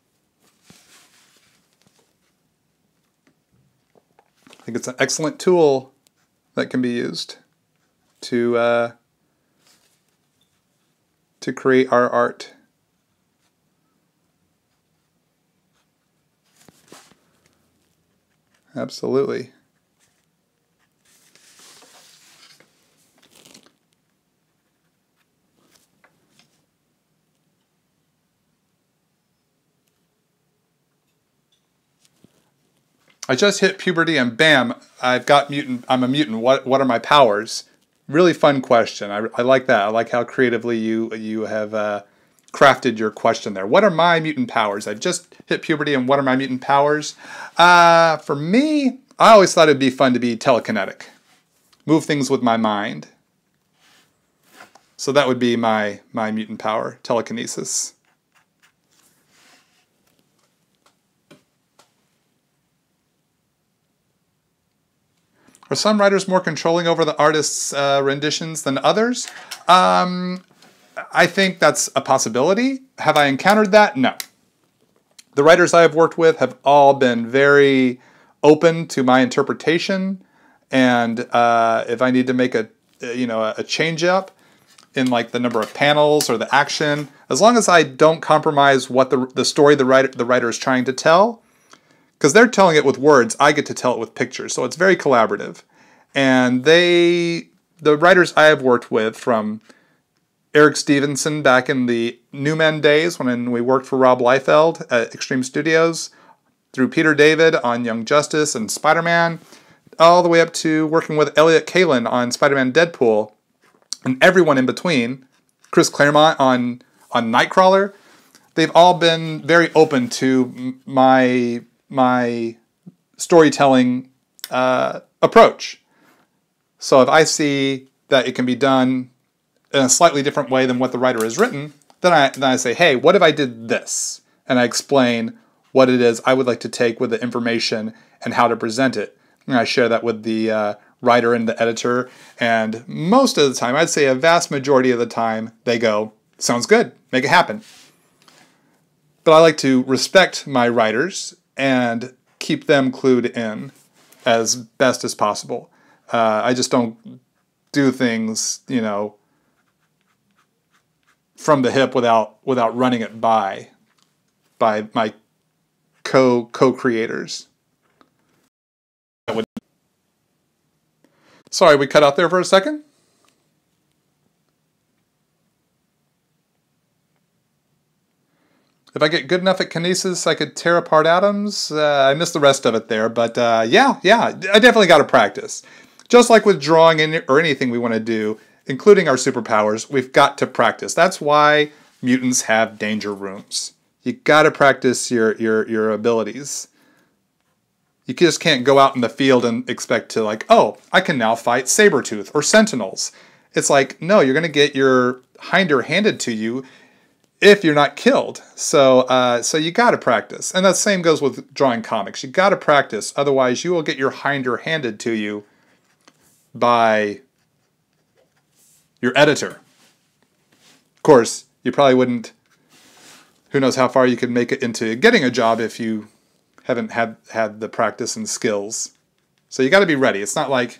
I think it's an excellent tool that can be used to create our art. Absolutely. I just hit puberty and bam, I've got mutant. I'm a mutant. What are my powers? Really fun question. I like that. I like how creatively you have crafted your question there. What are my mutant powers? I've just hit puberty and what are my mutant powers? For me, I always thought it'd be fun to be telekinetic. Move things with my mind. So that would be my mutant power, telekinesis. Are some writers more controlling over the artist's renditions than others? I think that's a possibility. Have I encountered that? No. The writers I have worked with have all been very open to my interpretation, and if I need to make a change up in like the number of panels or the action, as long as I don't compromise what the story the writer is trying to tell, because they're telling it with words, I get to tell it with pictures, so it's very collaborative. And the writers I have worked with, from Eric Stevenson back in the New Men days when we worked for Rob Liefeld at Extreme Studios, through Peter David on Young Justice and SpiderMan, all the way up to working with Elliot Kalin on Spider-Man Deadpool, and everyone in between, Chris Claremont on Nightcrawler, they've all been very open to my storytelling approach. So if I see that it can be done in a slightly different way than what the writer has written, then I say, hey, what if I did this? And I explain what it is I would like to take with the information and how to present it. And I share that with the writer and the editor. And most of the time, I'd say a vast majority of the time, they go, sounds good, make it happen. But I like to respect my writers and keep them clued in as best as possible. I just don't do things, from the hip without running it by my co-creators. Sorry, we cut out there for a second. If I get good enough at kinesis, I could tear apart atoms. I missed the rest of it there, but yeah, I definitely got to practice. Just like with drawing or anything we want to do, including our superpowers, we've got to practice. That's why mutants have danger rooms. You got to practice your abilities. You just can't go out in the field and expect to I can now fight Sabretooth or Sentinels. It's like, no, you're going to get your hinder handed to you if you're not killed. So you got to practice. And that same goes with drawing comics. You got to practice, otherwise you will get your hinder handed to you by your editor. Of course, you probably wouldn't, who knows how far you could make it into getting a job if you haven't had the practice and skills. So you got to be ready. It's not like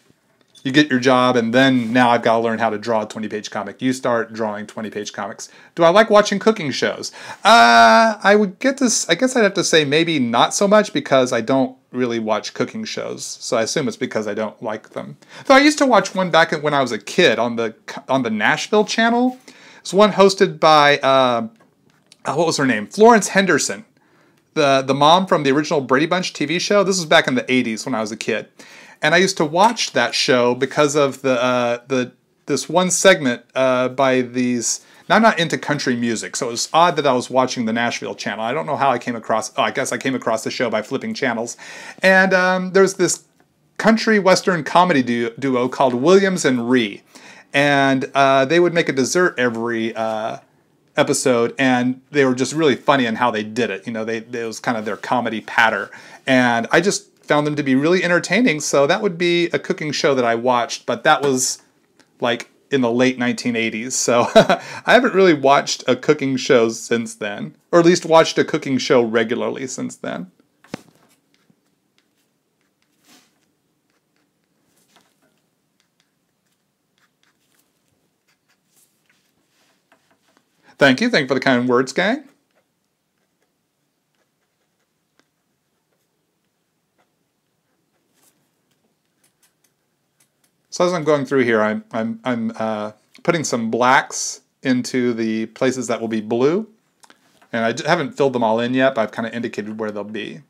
you get your job and then now I've got to learn how to draw a 20-page comic. You start drawing 20-page comics. Do I like watching cooking shows? I guess I'd have to say maybe not so much, because I don't really watch cooking shows. So I assume it's because I don't like them. Though I used to watch one back when I was a kid on the Nashville channel. It's one hosted by what was her name? Florence Henderson, the mom from the original Brady Bunch TV show. This was back in the 80s when I was a kid. And I used to watch that show because of this one segment by these. Now, I'm not into country music, so it was odd that I was watching the Nashville channel. I don't know how I came across. Oh, I guess I came across the show by flipping channels. And there's this country western comedy duo called Williams and Ree, and they would make a dessert every episode, and they were just really funny in how they did it. It was kind of their comedy patter, and I just found them to be really entertaining. So that would be a cooking show that I watched, but that was like in the late 1980s. So I haven't really watched a cooking show since then, or at least watched a cooking show regularly since then. Thank you. Thank you for the kind words, gang. So as I'm going through here, I'm putting some blacks into the places that will be blue. And I haven't filled them all in yet, but I've kind of indicated where they'll be.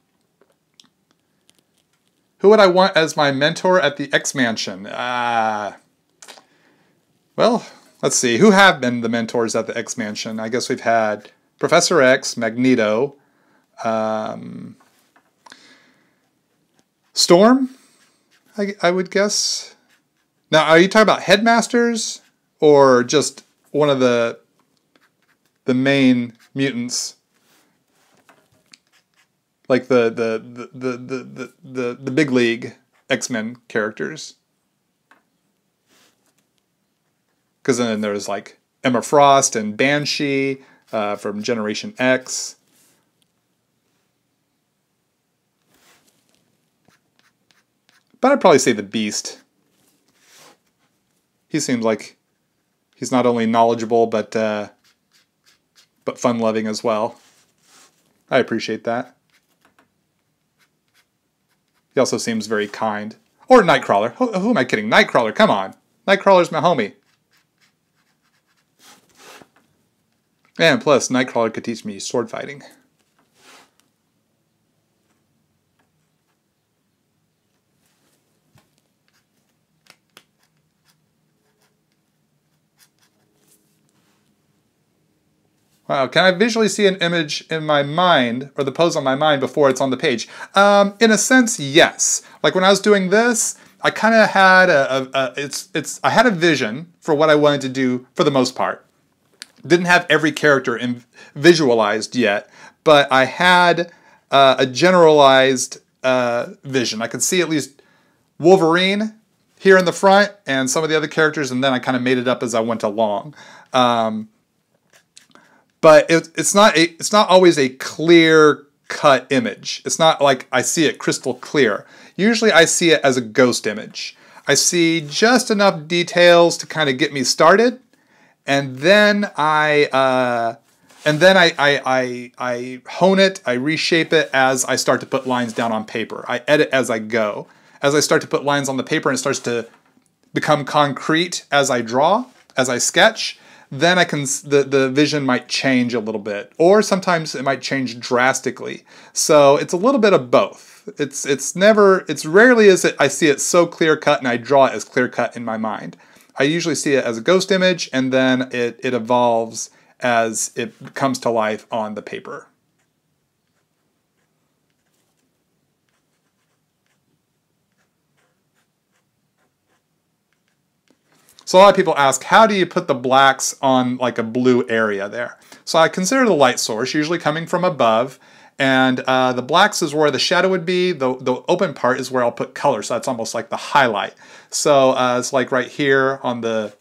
Who would I want as my mentor at the X-Mansion? Well, let's see. Who have been the mentors at the X-Mansion? I guess we've had Professor X, Magneto, Storm, I would guess. Now, are you talking about headmasters or just one of the main mutants? Like the big league X-Men characters. Because then there's like Emma Frost and Banshee from Generation X. But I'd probably say the Beast. He seems like he's not only knowledgeable but fun-loving as well. I appreciate that. He also seems very kind. Or Nightcrawler. Who am I kidding? Nightcrawler, come on. Nightcrawler's my homie. And plus, Nightcrawler could teach me sword fighting. Wow, can I visually see an image in my mind, or the pose on my mind before it's on the page? In a sense, yes. Like when I was doing this, I kind of had I had a vision for what I wanted to do for the most part. Didn't have every character visualized yet, but I had a generalized vision. I could see at least Wolverine here in the front and some of the other characters, and then I kind of made it up as I went along. But it's not always a clear-cut image. It's not like I see it crystal clear. Usually I see it as a ghost image. I see just enough details to kind of get me started, and then I hone it, I reshape it as I start to put lines down on paper. I edit as I go. As I start to put lines on the paper and it starts to become concrete as I draw, as I sketch, then the vision might change a little bit, or sometimes it might change drastically. So it's a little bit of both. It's rarely is it I see it so clear cut and I draw it as clear cut in my mind. I usually see it as a ghost image, and then it evolves as it comes to life on the paper. So a lot of people ask, how do you put the blacks on like a blue area there? So I consider the light source, usually coming from above, and the blacks is where the shadow would be. The open part is where I'll put color, so that's almost like the highlight. So it's like right here on the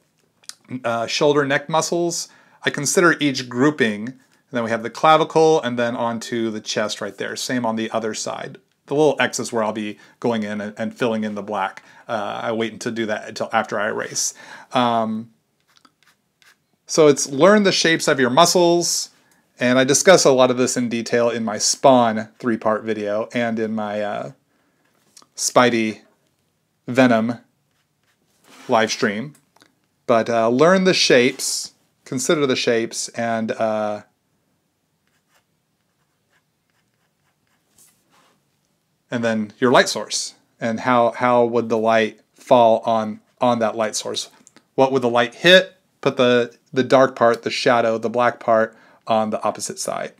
shoulder neck muscles. I consider each grouping, and then we have the clavicle, and then onto the chest right there. Same on the other side. The little X is where I'll be going in and filling in the black. I wait to do that until after I erase. So it's learn the shapes of your muscles, and I discuss a lot of this in detail in my Spawn 3-part video and in my Spidey Venom live stream. But learn the shapes, consider the shapes, and then your light source, and how would the light fall on that light source. What would the light hit? Put the dark part, the shadow, the black part on the opposite side.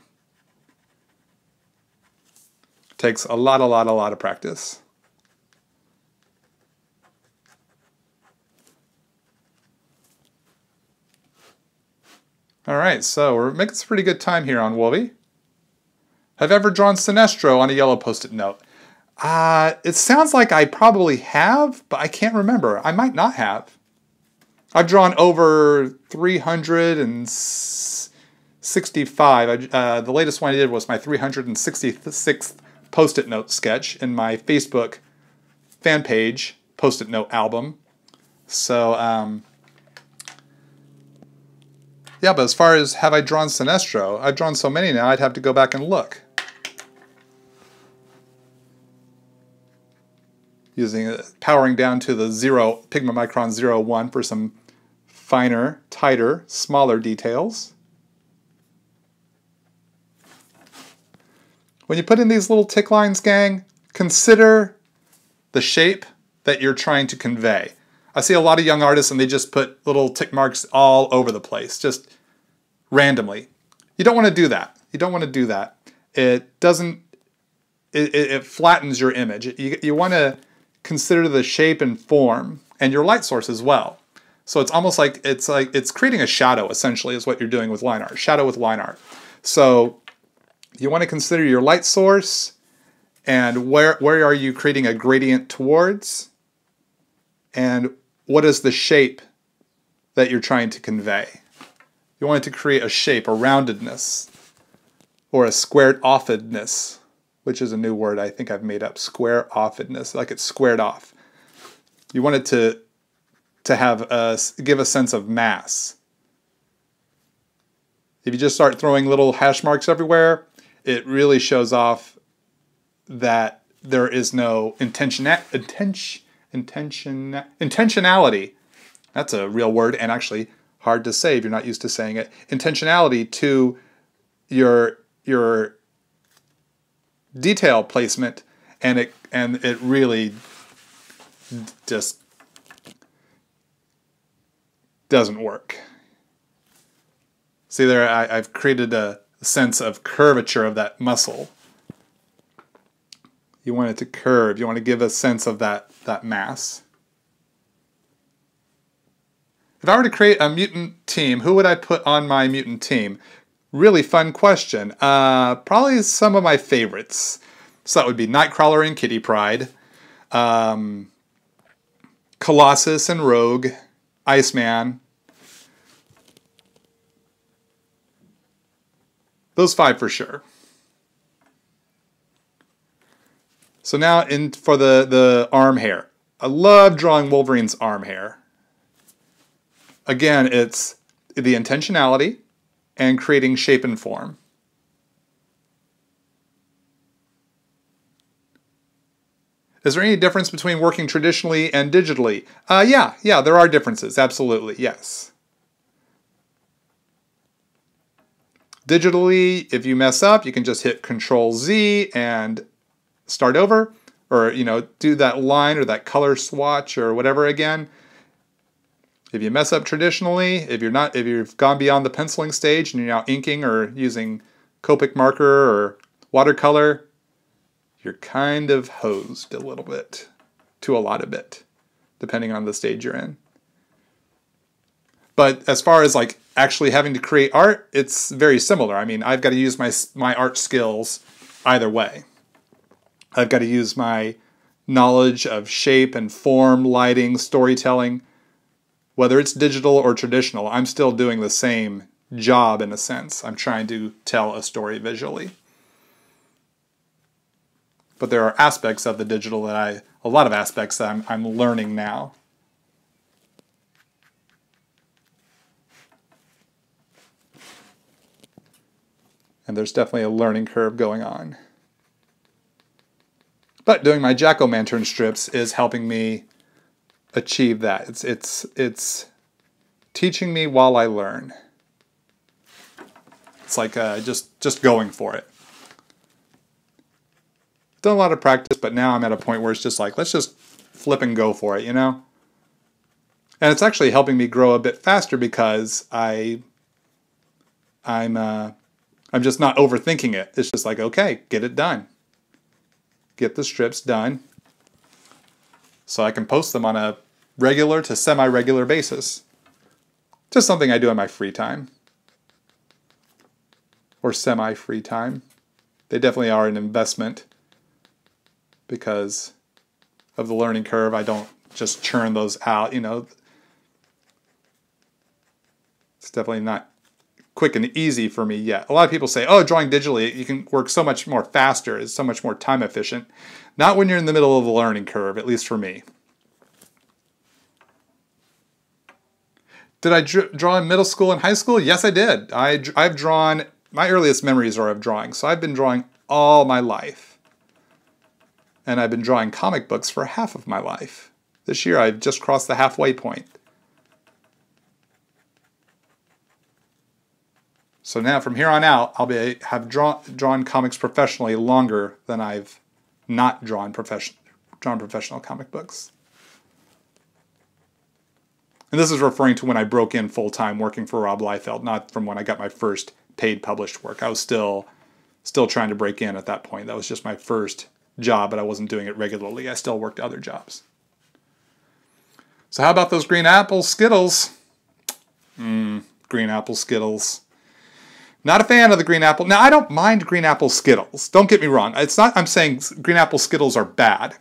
Takes a lot of practice. All right, so we're making some pretty good time here on Wolvie. Have you ever drawn Sinestro on a yellow Post-it note? It sounds like I probably have, but I can't remember. I might not have. I've drawn over 365. The latest one I did was my 366th Post-it note sketch in my Facebook fan page Post-it note album. So, Yeah, but as far as have I drawn Sinestro, I've drawn so many now I'd have to go back and look. Using powering down to the Pigment Micron 01 for some finer, tighter, smaller details. When you put in these little tick lines, gang, consider the shape that you're trying to convey. I see a lot of young artists and they just put little tick marks all over the place, just randomly. You don't want to do that. You don't want to do that. It doesn't, it flattens your image. You want to consider the shape and form and your light source as well. So it's almost like it's creating a shadow, essentially, is what you're doing with line art. Shadow with line art. So you want to consider your light source and where are you creating a gradient towards, and what is the shape that you're trying to convey. You want it to create a shape, a roundedness, or a squared-offedness, which is a new word I think I've made up. Square-offedness, like it's squared off. You want it to have give a sense of mass. If you just start throwing little hash marks everywhere, it really shows off that there is no intentionality. That's a real word, and actually hard to say if you're not used to saying it. Intentionality to your detail placement, and it really just doesn't work. See there, I've created a sense of curvature of that muscle. You want it to curve. You want to give a sense of that mass. If I were to create a mutant team, who would I put on my mutant team? Really fun question. Probably some of my favorites. So that would be Nightcrawler and Kitty Pryde, Colossus and Rogue, Iceman. Those 5 for sure. So now for the arm hair. I love drawing Wolverine's arm hair. Again, it's the intentionality and creating shape and form. Is there any difference between working traditionally and digitally? Yeah, there are differences, absolutely, yes. Digitally, if you mess up, you can just hit Control-Z and start over, or do that line or that color swatch or whatever again. If you mess up traditionally, if you've gone beyond the penciling stage and you're now inking or using Copic marker or watercolor, you're kind of hosed a little bit, to a lot of it, depending on the stage you're in. But as far as like actually having to create art, it's very similar. I mean, I've got to use my art skills either way. I've got to use my knowledge of shape and form, lighting, storytelling. Whether it's digital or traditional, I'm still doing the same job in a sense. I'm trying to tell a story visually. But there are aspects of the digital a lot of aspects that I'm learning now. And there's definitely a learning curve going on. But doing my Jack-O-Lantern strips is helping me achieve that. It's teaching me while I learn. It's like just going for it. Done a lot of practice, but now I'm at a point where it's just like, let's just flip and go for it, And it's actually helping me grow a bit faster because I'm just not overthinking it. It's just like, okay, get it done. Get the strips done so I can post them on a regular to semi-regular basis. Just something I do in my free time. Or semi-free time. They definitely are an investment because of the learning curve. I don't just churn those out, It's definitely not quick and easy for me yet. A lot of people say, oh, drawing digitally, you can work so much more faster, it's so much more time efficient. Not when you're in the middle of the learning curve, at least for me. Did I draw in middle school and high school? Yes, I did. I've drawn, my earliest memories are of drawing, so I've been drawing all my life. And I've been drawing comic books for half of my life. This year I've just crossed the halfway point. So now from here on out, have drawn comics professionally longer than I've not drawn professional comic books. And this is referring to when I broke in full-time working for Rob Liefeld, not from when I got my first paid published work. I was still trying to break in at that point. That was just my first job, but I wasn't doing it regularly. I still worked other jobs. So how about those green apple Skittles? Green apple Skittles. Not a fan of the green apple. Now, I don't mind green apple Skittles. Don't get me wrong. It's not, I'm saying green apple Skittles are bad.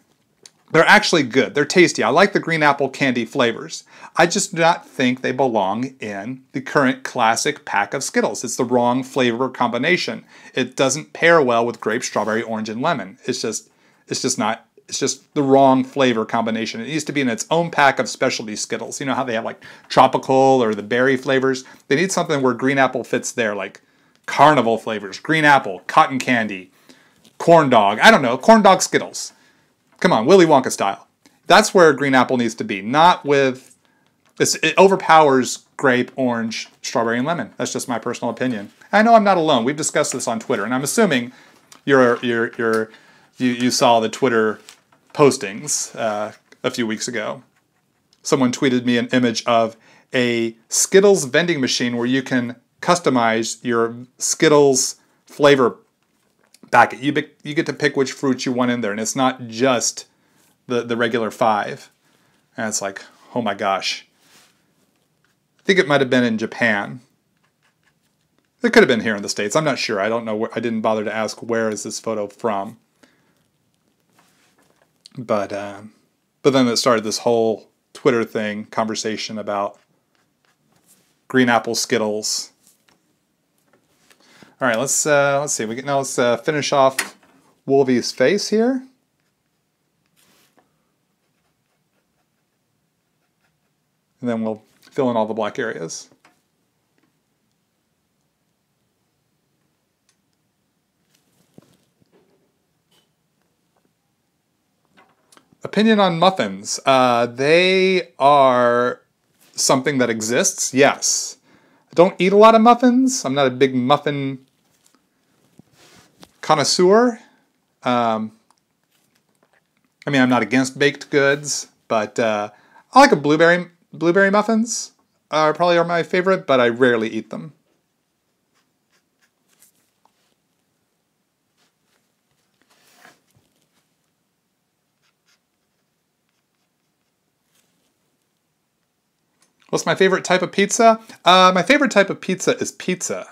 They're actually good. They're tasty. I like the green apple candy flavors. I just do not think they belong in the current classic pack of Skittles. It's the wrong flavor combination. It doesn't pair well with grape, strawberry, orange, and lemon. It's just the wrong flavor combination. It needs to be in its own pack of specialty Skittles. You know how they have like tropical or the berry flavors? They need something where green apple fits there, like carnival flavors, green apple, cotton candy, corn dog. I don't know, corn dog Skittles. Come on, Willy Wonka style. That's where green apple needs to be, not with... It overpowers grape, orange, strawberry, and lemon. That's just my personal opinion. I know I'm not alone. We've discussed this on Twitter, and I'm assuming you saw the Twitter postings a few weeks ago. Someone tweeted me an image of a Skittles vending machine where you can customize your Skittles flavor packet. You get to pick which fruits you want in there, and it's not just the regular 5. And it's like, oh my gosh. I think it might have been in Japan. It could have been here in the States. I'm not sure. I don't know. I didn't bother to ask where is this photo from. But then it started this whole Twitter conversation about green apple Skittles. All right, let's see. Let's finish off Wolvie's face here. And then we'll fill in all the black areas. Opinion on muffins. They are something that exists, yes. I don't eat a lot of muffins. I'm not a big muffin connoisseur. I mean, I'm not against baked goods, but I like a blueberry muffins. Probably are my favorite, but I rarely eat them. What's my favorite type of pizza? My favorite type of pizza is pizza.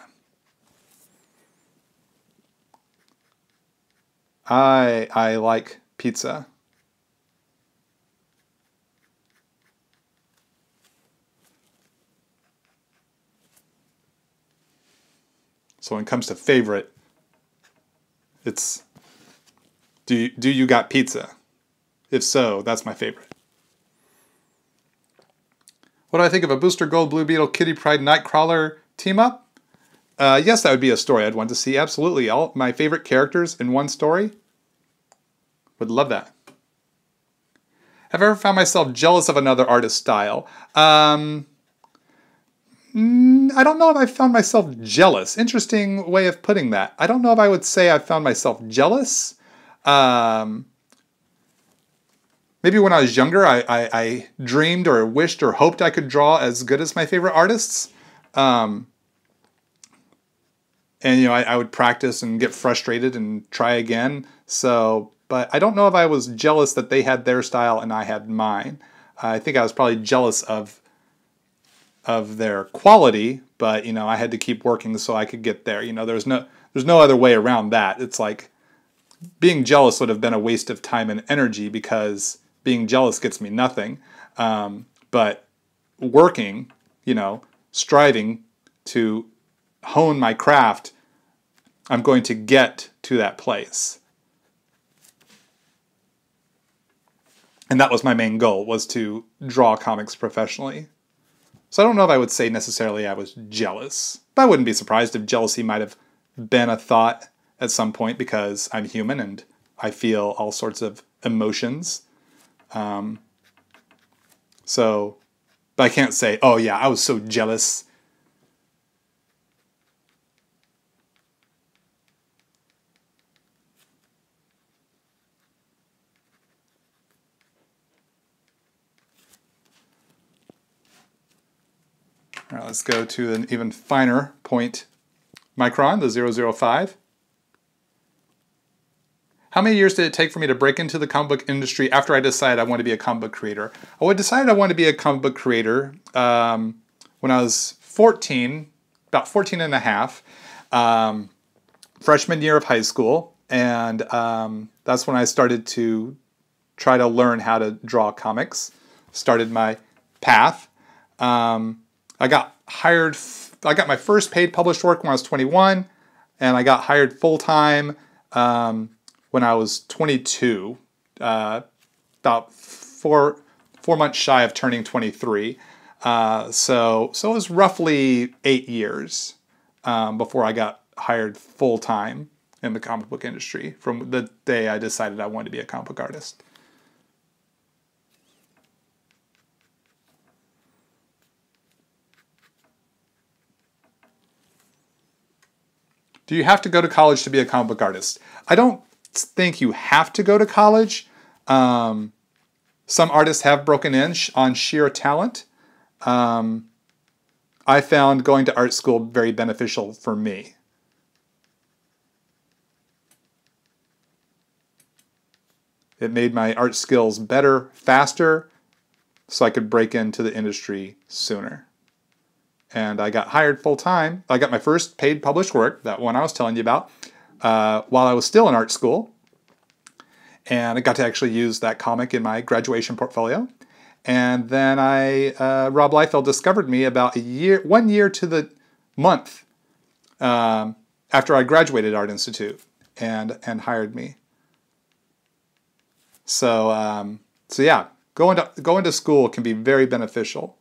I like pizza. So when it comes to favorite, it's do you got pizza? If so, that's my favorite. What do I think of a Booster Gold, Blue Beetle, Kitty Pryde, Nightcrawler team-up? Yes, that would be a story I'd want to see. Absolutely. All my favorite characters in one story. Would love that. Have I ever found myself jealous of another artist's style? I don't know if I found myself jealous. Interesting way of putting that. I don't know if I would say I found myself jealous. Maybe when I was younger, I dreamed or wished or hoped I could draw as good as my favorite artists. And, you know, I would practice and get frustrated and try again. So, but I don't know if I was jealous that they had their style and I had mine. I think I was probably jealous of their quality, but, you know, I had to keep working so I could get there. You know, there's no other way around that. It's like being jealous would have been a waste of time and energy because being jealous gets me nothing. But working, you know, striving to hone my craft, I'm going to get to that place. And that was my main goal, was to draw comics professionally. So I don't know if I would say necessarily I was jealous, but I wouldn't be surprised if jealousy might have been a thought at some point, because I'm human and I feel all sorts of emotions. But I can't say, oh yeah, I was so jealous. All right, let's go to an even finer point micron, the 005. How many years did it take for me to break into the comic book industry after I decided I want to be a comic book creator? I would decided I wanted to be a comic book creator when I was 14, about 14 and a half, freshman year of high school. And that's when I started to try to learn how to draw comics, started my path. I got my first paid published work when I was 21, and I got hired full-time when I was 22, about four months shy of turning 23. So it was roughly 8 years before I got hired full-time in the comic book industry, from the day I decided I wanted to be a comic book artist. Do you have to go to college to be a comic book artist? I don't think you have to go to college. Some artists have broken in on sheer talent. I found going to art school very beneficial for me. It made my art skills better, faster, so I could break into the industry sooner. And I got hired full-time. I got my first paid published work, that one I was telling you about, while I was still in art school. And I got to actually use that comic in my graduation portfolio. And then Rob Liefeld discovered me about 1 year to the month after I graduated Art Institute, and hired me. So yeah, going to school can be very beneficial.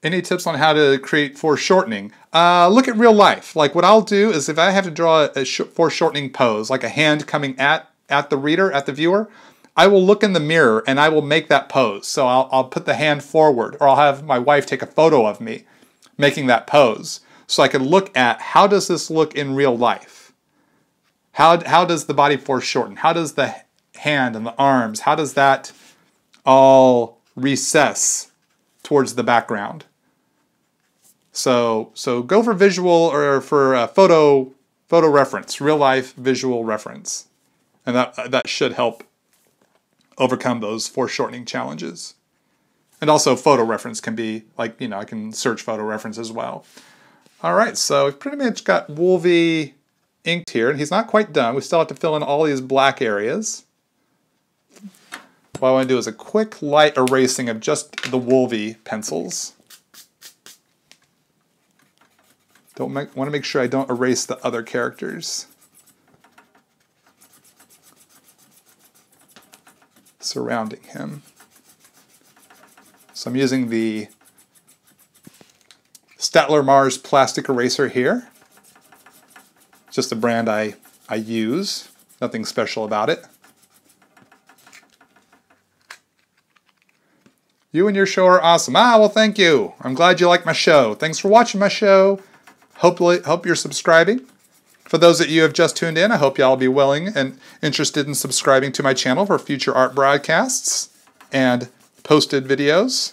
Any tips on how to create foreshortening? Look at real life. Like, what I'll do is, if I have to draw a foreshortening pose, like a hand coming at the reader, at the viewer, I will look in the mirror and I will make that pose. So I'll put the hand forward, or I'll have my wife take a photo of me making that pose, so I can look at, how does this look in real life? How does the body foreshorten? How does the hand and the arms, how does that all recess towards the background? So go for visual, or for photo reference, real life visual reference, and that should help overcome those foreshortening challenges. And also, photo reference can be like, I can search photo reference as well. All right, so we've pretty much got Wolvie inked here, and he's not quite done. We still have to fill in all these black areas. What I want to do is a quick light erasing of just the Wolvie pencils. Want to make sure I don't erase the other characters surrounding him. So I'm using the Statler Mars plastic eraser here. It's just a brand I use. Nothing special about it. You and your show are awesome. Well, thank you. I'm glad you like my show. Thanks for watching my show. Hope you're subscribing. For those that you have just tuned in, I hope y'all be willing and interested in subscribing to my channel for future art broadcasts and posted videos.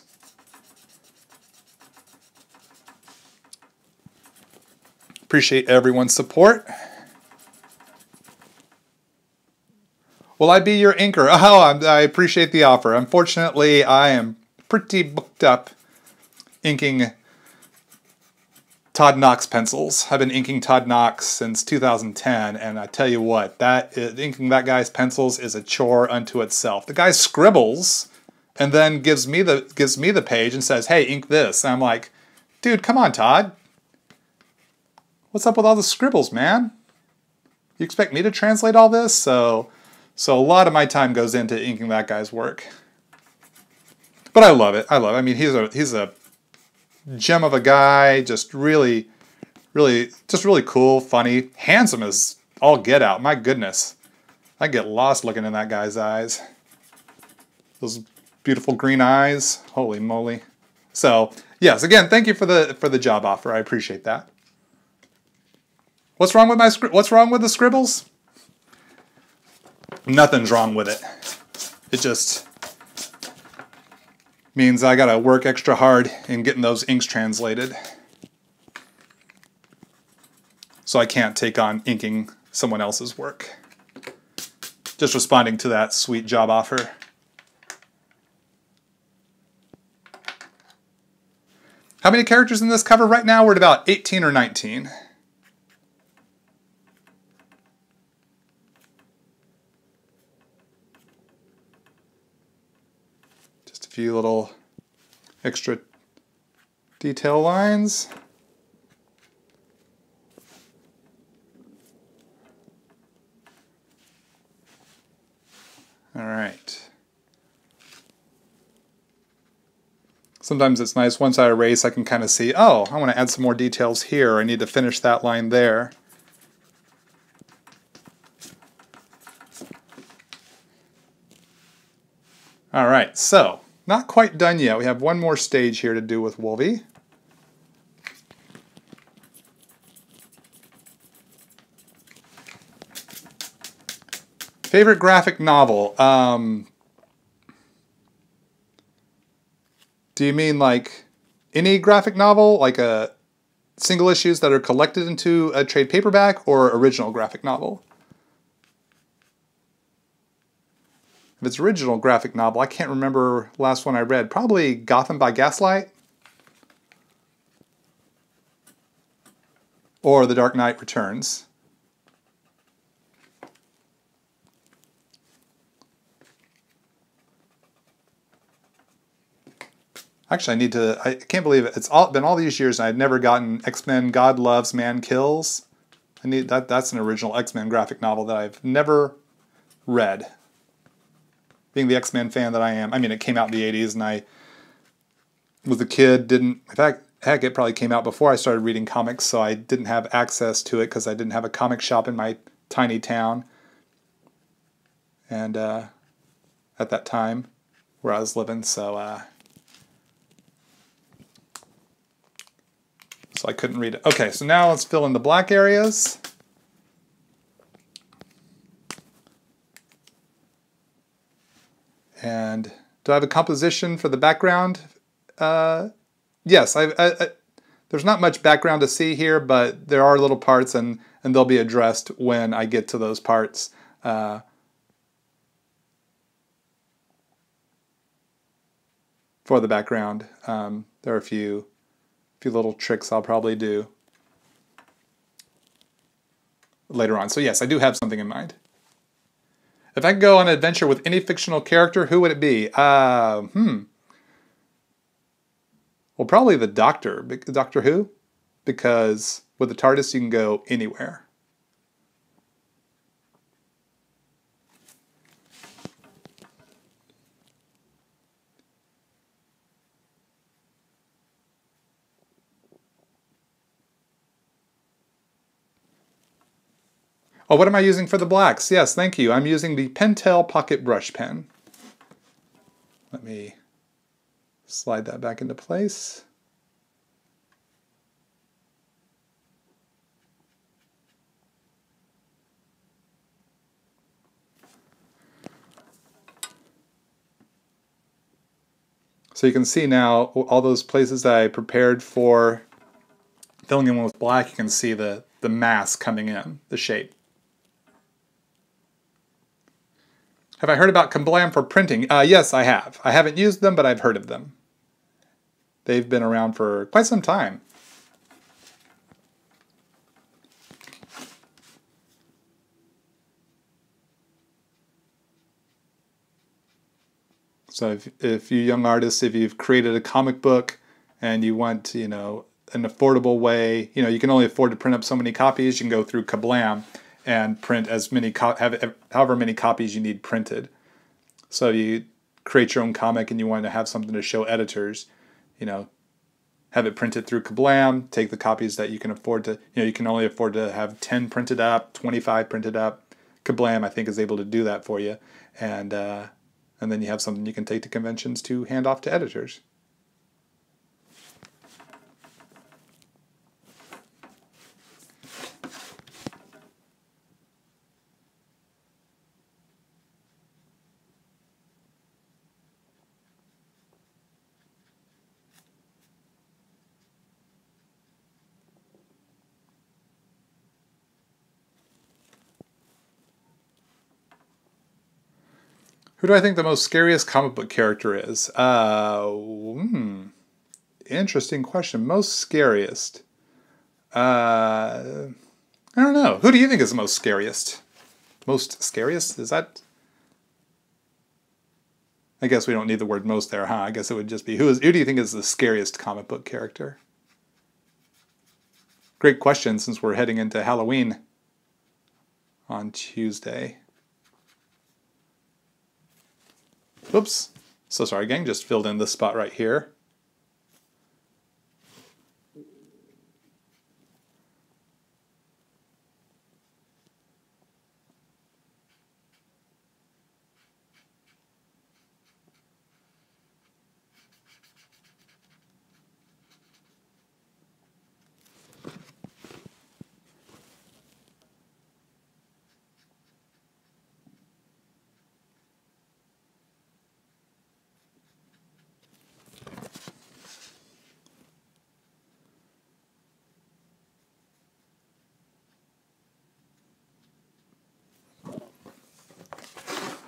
Appreciate everyone's support. Will I be your inker? I appreciate the offer. Unfortunately, I am pretty booked up inking Todd Nauck's pencils. I've been inking Todd Nauck since 2010, and I tell you what, inking that guy's pencils is a chore unto itself. The guy scribbles and then gives me the page and says, "Hey, ink this." And I'm like, "Dude, come on, Todd. What's up with all the scribbles, man? You expect me to translate all this?" So a lot of my time goes into inking that guy's work. But I love it. I love it. I mean, he's a gem of a guy, just really cool, funny, handsome as all get out. My goodness. I get lost looking in that guy's eyes. Those beautiful green eyes. Holy moly. So, yes, again, thank you for the job offer. I appreciate that. What's wrong with what's wrong with the scribbles? Nothing's wrong with it. It just means I gotta work extra hard in getting those inks translated. So I can't take on inking someone else's work. Just responding to that sweet job offer. How many characters in this cover right now? We're at about 18 or 19. Just a few little extra detail lines. All right. Sometimes it's nice, once I erase, I can kind of see, oh, I want to add some more details here. I need to finish that line there. All right, so not quite done yet. We have one more stage here to do with Wolvie. Favorite graphic novel? Do you mean like any graphic novel, like a single issues that are collected into a trade paperback, or original graphic novel? If it's original graphic novel, I can't remember the last one I read. Probably Gotham by Gaslight or The Dark Knight Returns. Actually, I can't believe it. It's been all these years and I'd never gotten X-Men God Loves, Man Kills. That's an original X-Men graphic novel that I've never read. Being the X-Men fan that I am. I mean, it came out in the 80s and I was a kid, in fact, heck, it probably came out before I started reading comics, so I didn't have access to it because I didn't have a comic shop in my tiny town. And at that time where I was living, so I couldn't read it. Okay, so now let's fill in the black areas. And do I have a composition for the background? Yes, there's not much background to see here, but there are little parts, and they'll be addressed when I get to those parts. For the background, there are a few little tricks I'll probably do later on. So yes, I do have something in mind. If I could go on an adventure with any fictional character, who would it be? Well, probably the Doctor. Doctor Who? Because with the TARDIS you can go anywhere. Oh, what am I using for the blacks? Yes, thank you. I'm using the Pentel Pocket Brush Pen. Let me slide that back into place. So you can see now all those places that I prepared for filling in with black, you can see the mass coming in, the shape. Have I heard about Kablam for printing? Yes, I have. I haven't used them, but I've heard of them. They've been around for quite some time. So if you young artists, if you've created a comic book and you want, an affordable way, you can only afford to print up so many copies, you can go through Kablam and print as many, however many copies you need printed. So you create your own comic and you want to have something to show editors, have it printed through Kablam, take the copies that you can afford to, you can only afford to have 10 printed up, 25 printed up. Kablam, I think, is able to do that for you. And then you have something you can take to conventions to hand off to editors. Who do I think the most scariest comic book character is? Interesting question. Most scariest. I don't know. Who do you think is the most scariest? Most scariest? Is that... I guess we don't need the word most there, huh? I guess it would just be, who do you think is the scariest comic book character? Great question, since we're heading into Halloween on Tuesday. Oops. So sorry, gang. Just filled in this spot right here.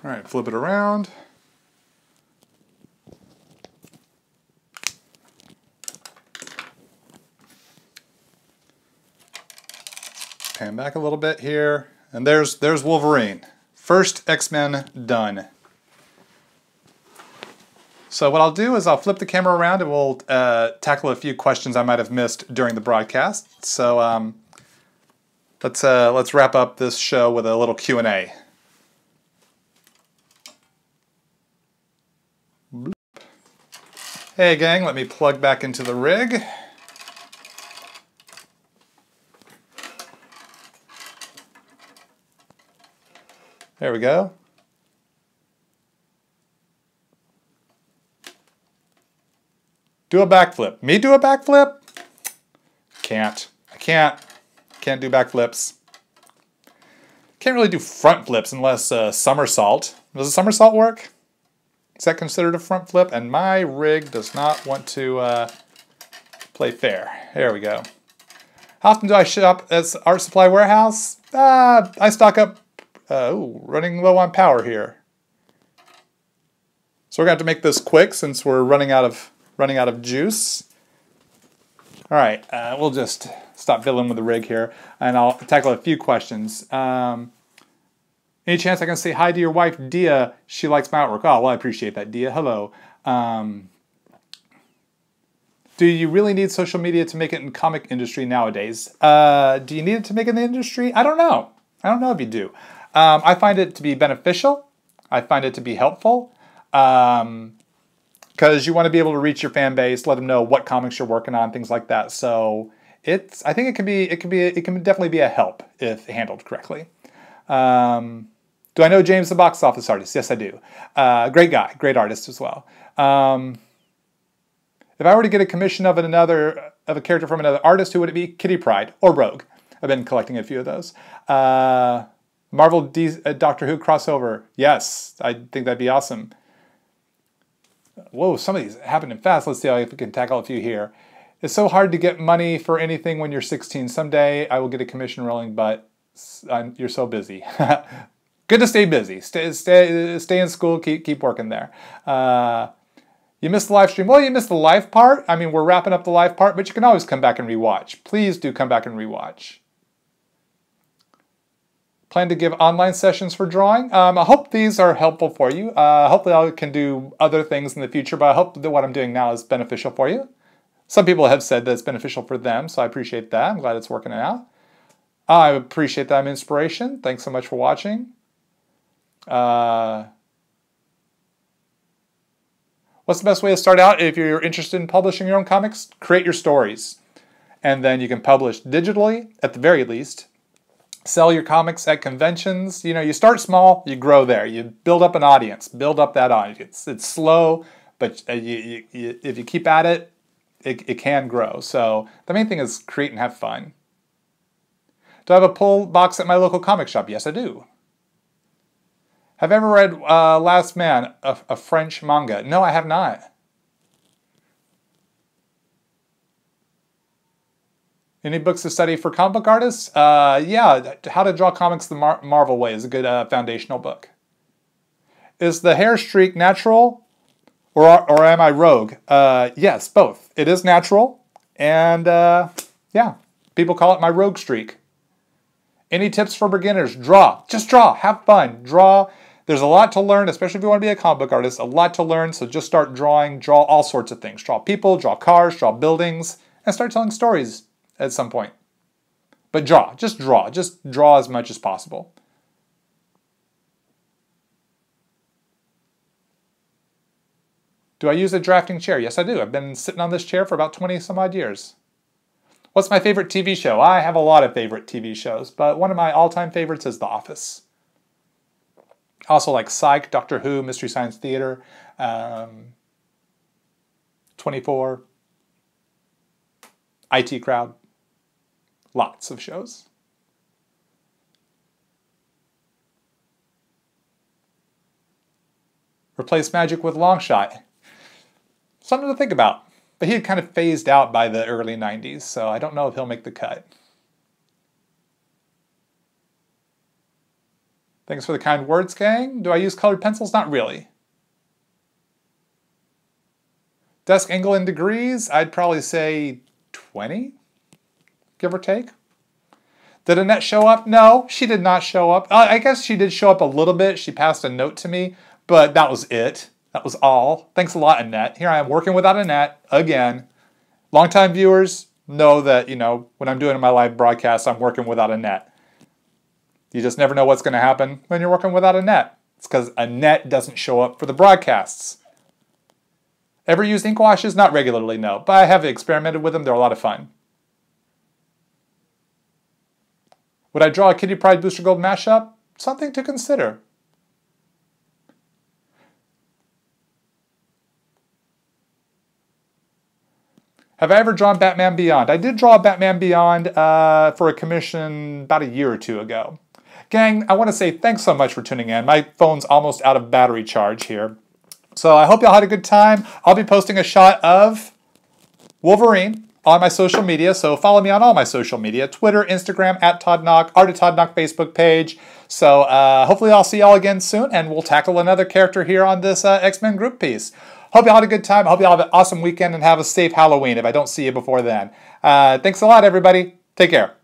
All right, flip it around. Pan back a little bit here. And there's Wolverine. First X-Men done. So what I'll do is I'll flip the camera around and we'll tackle a few questions I might have missed during the broadcast. So let's wrap up this show with a little Q&A. Hey gang, let me plug back into the rig. There we go. Do a backflip. Me do a backflip? Can't. I can't do backflips. Can't really do front flips unless somersault. Does a somersault work? Is that considered a front flip? And my rig does not want to play fair. There we go. How often do I shop at Art Supply Warehouse? I stock up, running low on power here. So we're going to have to make this quick since we're running out of juice. All right, we'll just stop fiddling with the rig here, and I'll tackle a few questions. Any chance I can say hi to your wife, Dia? She likes my artwork. Oh, well, I appreciate that, Dia. Hello. Do you really need social media to make it in the comic industry nowadays? Do you need it to make it in the industry? I don't know. I don't know if you do. I find it to be beneficial. I find it to be helpful. Because you want to be able to reach your fan base, let them know what comics you're working on, things like that. So I think it can definitely be a help if handled correctly. Do I know James, the box office artist? Yes, I do. Great guy, great artist as well. If I were to get a commission of a character from another artist, who would it be? Kitty Pryde or Rogue. I've been collecting a few of those. Marvel Doctor Who crossover. Yes, I think that'd be awesome. Whoa, some of these happening fast. Let's see if we can tackle a few here. It's so hard to get money for anything when you're 16. Someday I will get a commission rolling, but you're so busy. Good to stay busy. Stay in school. Keep working there. You missed the live stream. Well, you missed the live part. I mean, we're wrapping up the live part, but you can always come back and rewatch. Please do come back and rewatch. Plan to give online sessions for drawing. I hope these are helpful for you. Hopefully I can do other things in the future, but I hope that what I'm doing now is beneficial for you. Some people have said that it's beneficial for them, so I appreciate that. I'm glad it's working out. I appreciate that inspiration. Thanks so much for watching. What's the best way to start out? If you're interested in publishing your own comics, create your stories. And then you can publish digitally, at the very least. Sell your comics at conventions. You know, you start small, you grow there. You build up an audience, build up that audience. It's slow, but if you keep at it, it can grow. So the main thing is create and have fun. Do I have a pull box at my local comic shop? Yes, I do. Have I ever read Last Man, a French manga? No, I have not. Any books to study for comic book artists? Yeah, How to Draw Comics the Marvel Way is a good foundational book. Is the hair streak natural or am I rogue? Yes, both. It is natural, and yeah, people call it my rogue streak. Any tips for beginners? Draw. Just draw. Have fun. Draw. There's a lot to learn, especially if you want to be a comic book artist. A lot to learn, so just start drawing. Draw all sorts of things. Draw people, draw cars, draw buildings, and start telling stories at some point. But draw. Just draw. Just draw as much as possible. Do I use a drafting chair? Yes, I do. I've been sitting on this chair for about 20 some odd years. What's my favorite TV show? I have a lot of favorite TV shows, but one of my all-time favorites is The Office. Also like Psych, Doctor Who, Mystery Science Theater, 24, IT Crowd. Lots of shows. Replace Magic with Longshot. Something to think about. But he had kind of phased out by the early 90s, so I don't know if he'll make the cut. Thanks for the kind words, gang. Do I use colored pencils? Not really. Desk angle in degrees? I'd probably say 20, give or take. Did Annette show up? No, she did not show up. I guess she did show up a little bit. She passed a note to me, but that was it. That was all. Thanks a lot, Annette. Here I am working without Annette again. Longtime viewers know that, you know, when I'm doing my live broadcast, I'm working without Annette. You just never know what's going to happen when you're working without Annette. It's because Annette doesn't show up for the broadcasts. Ever used ink washes? Not regularly, no. But I have experimented with them. They're a lot of fun. Would I draw a Kitty Pryde Booster Gold mashup? Something to consider. Have I ever drawn Batman Beyond? I did draw Batman Beyond for a commission about a year or two ago. Gang, I want to say thanks so much for tuning in. My phone's almost out of battery charge here. So I hope y'all had a good time. I'll be posting a shot of Wolverine on my social media, so follow me on all my social media, Twitter, Instagram, @ToddNauck, Art of Todd Nauck Facebook page. So hopefully I'll see y'all again soon, and we'll tackle another character here on this X-Men group piece. Hope y'all had a good time. Hope y'all have an awesome weekend and have a safe Halloween if I don't see you before then. Thanks a lot, everybody. Take care.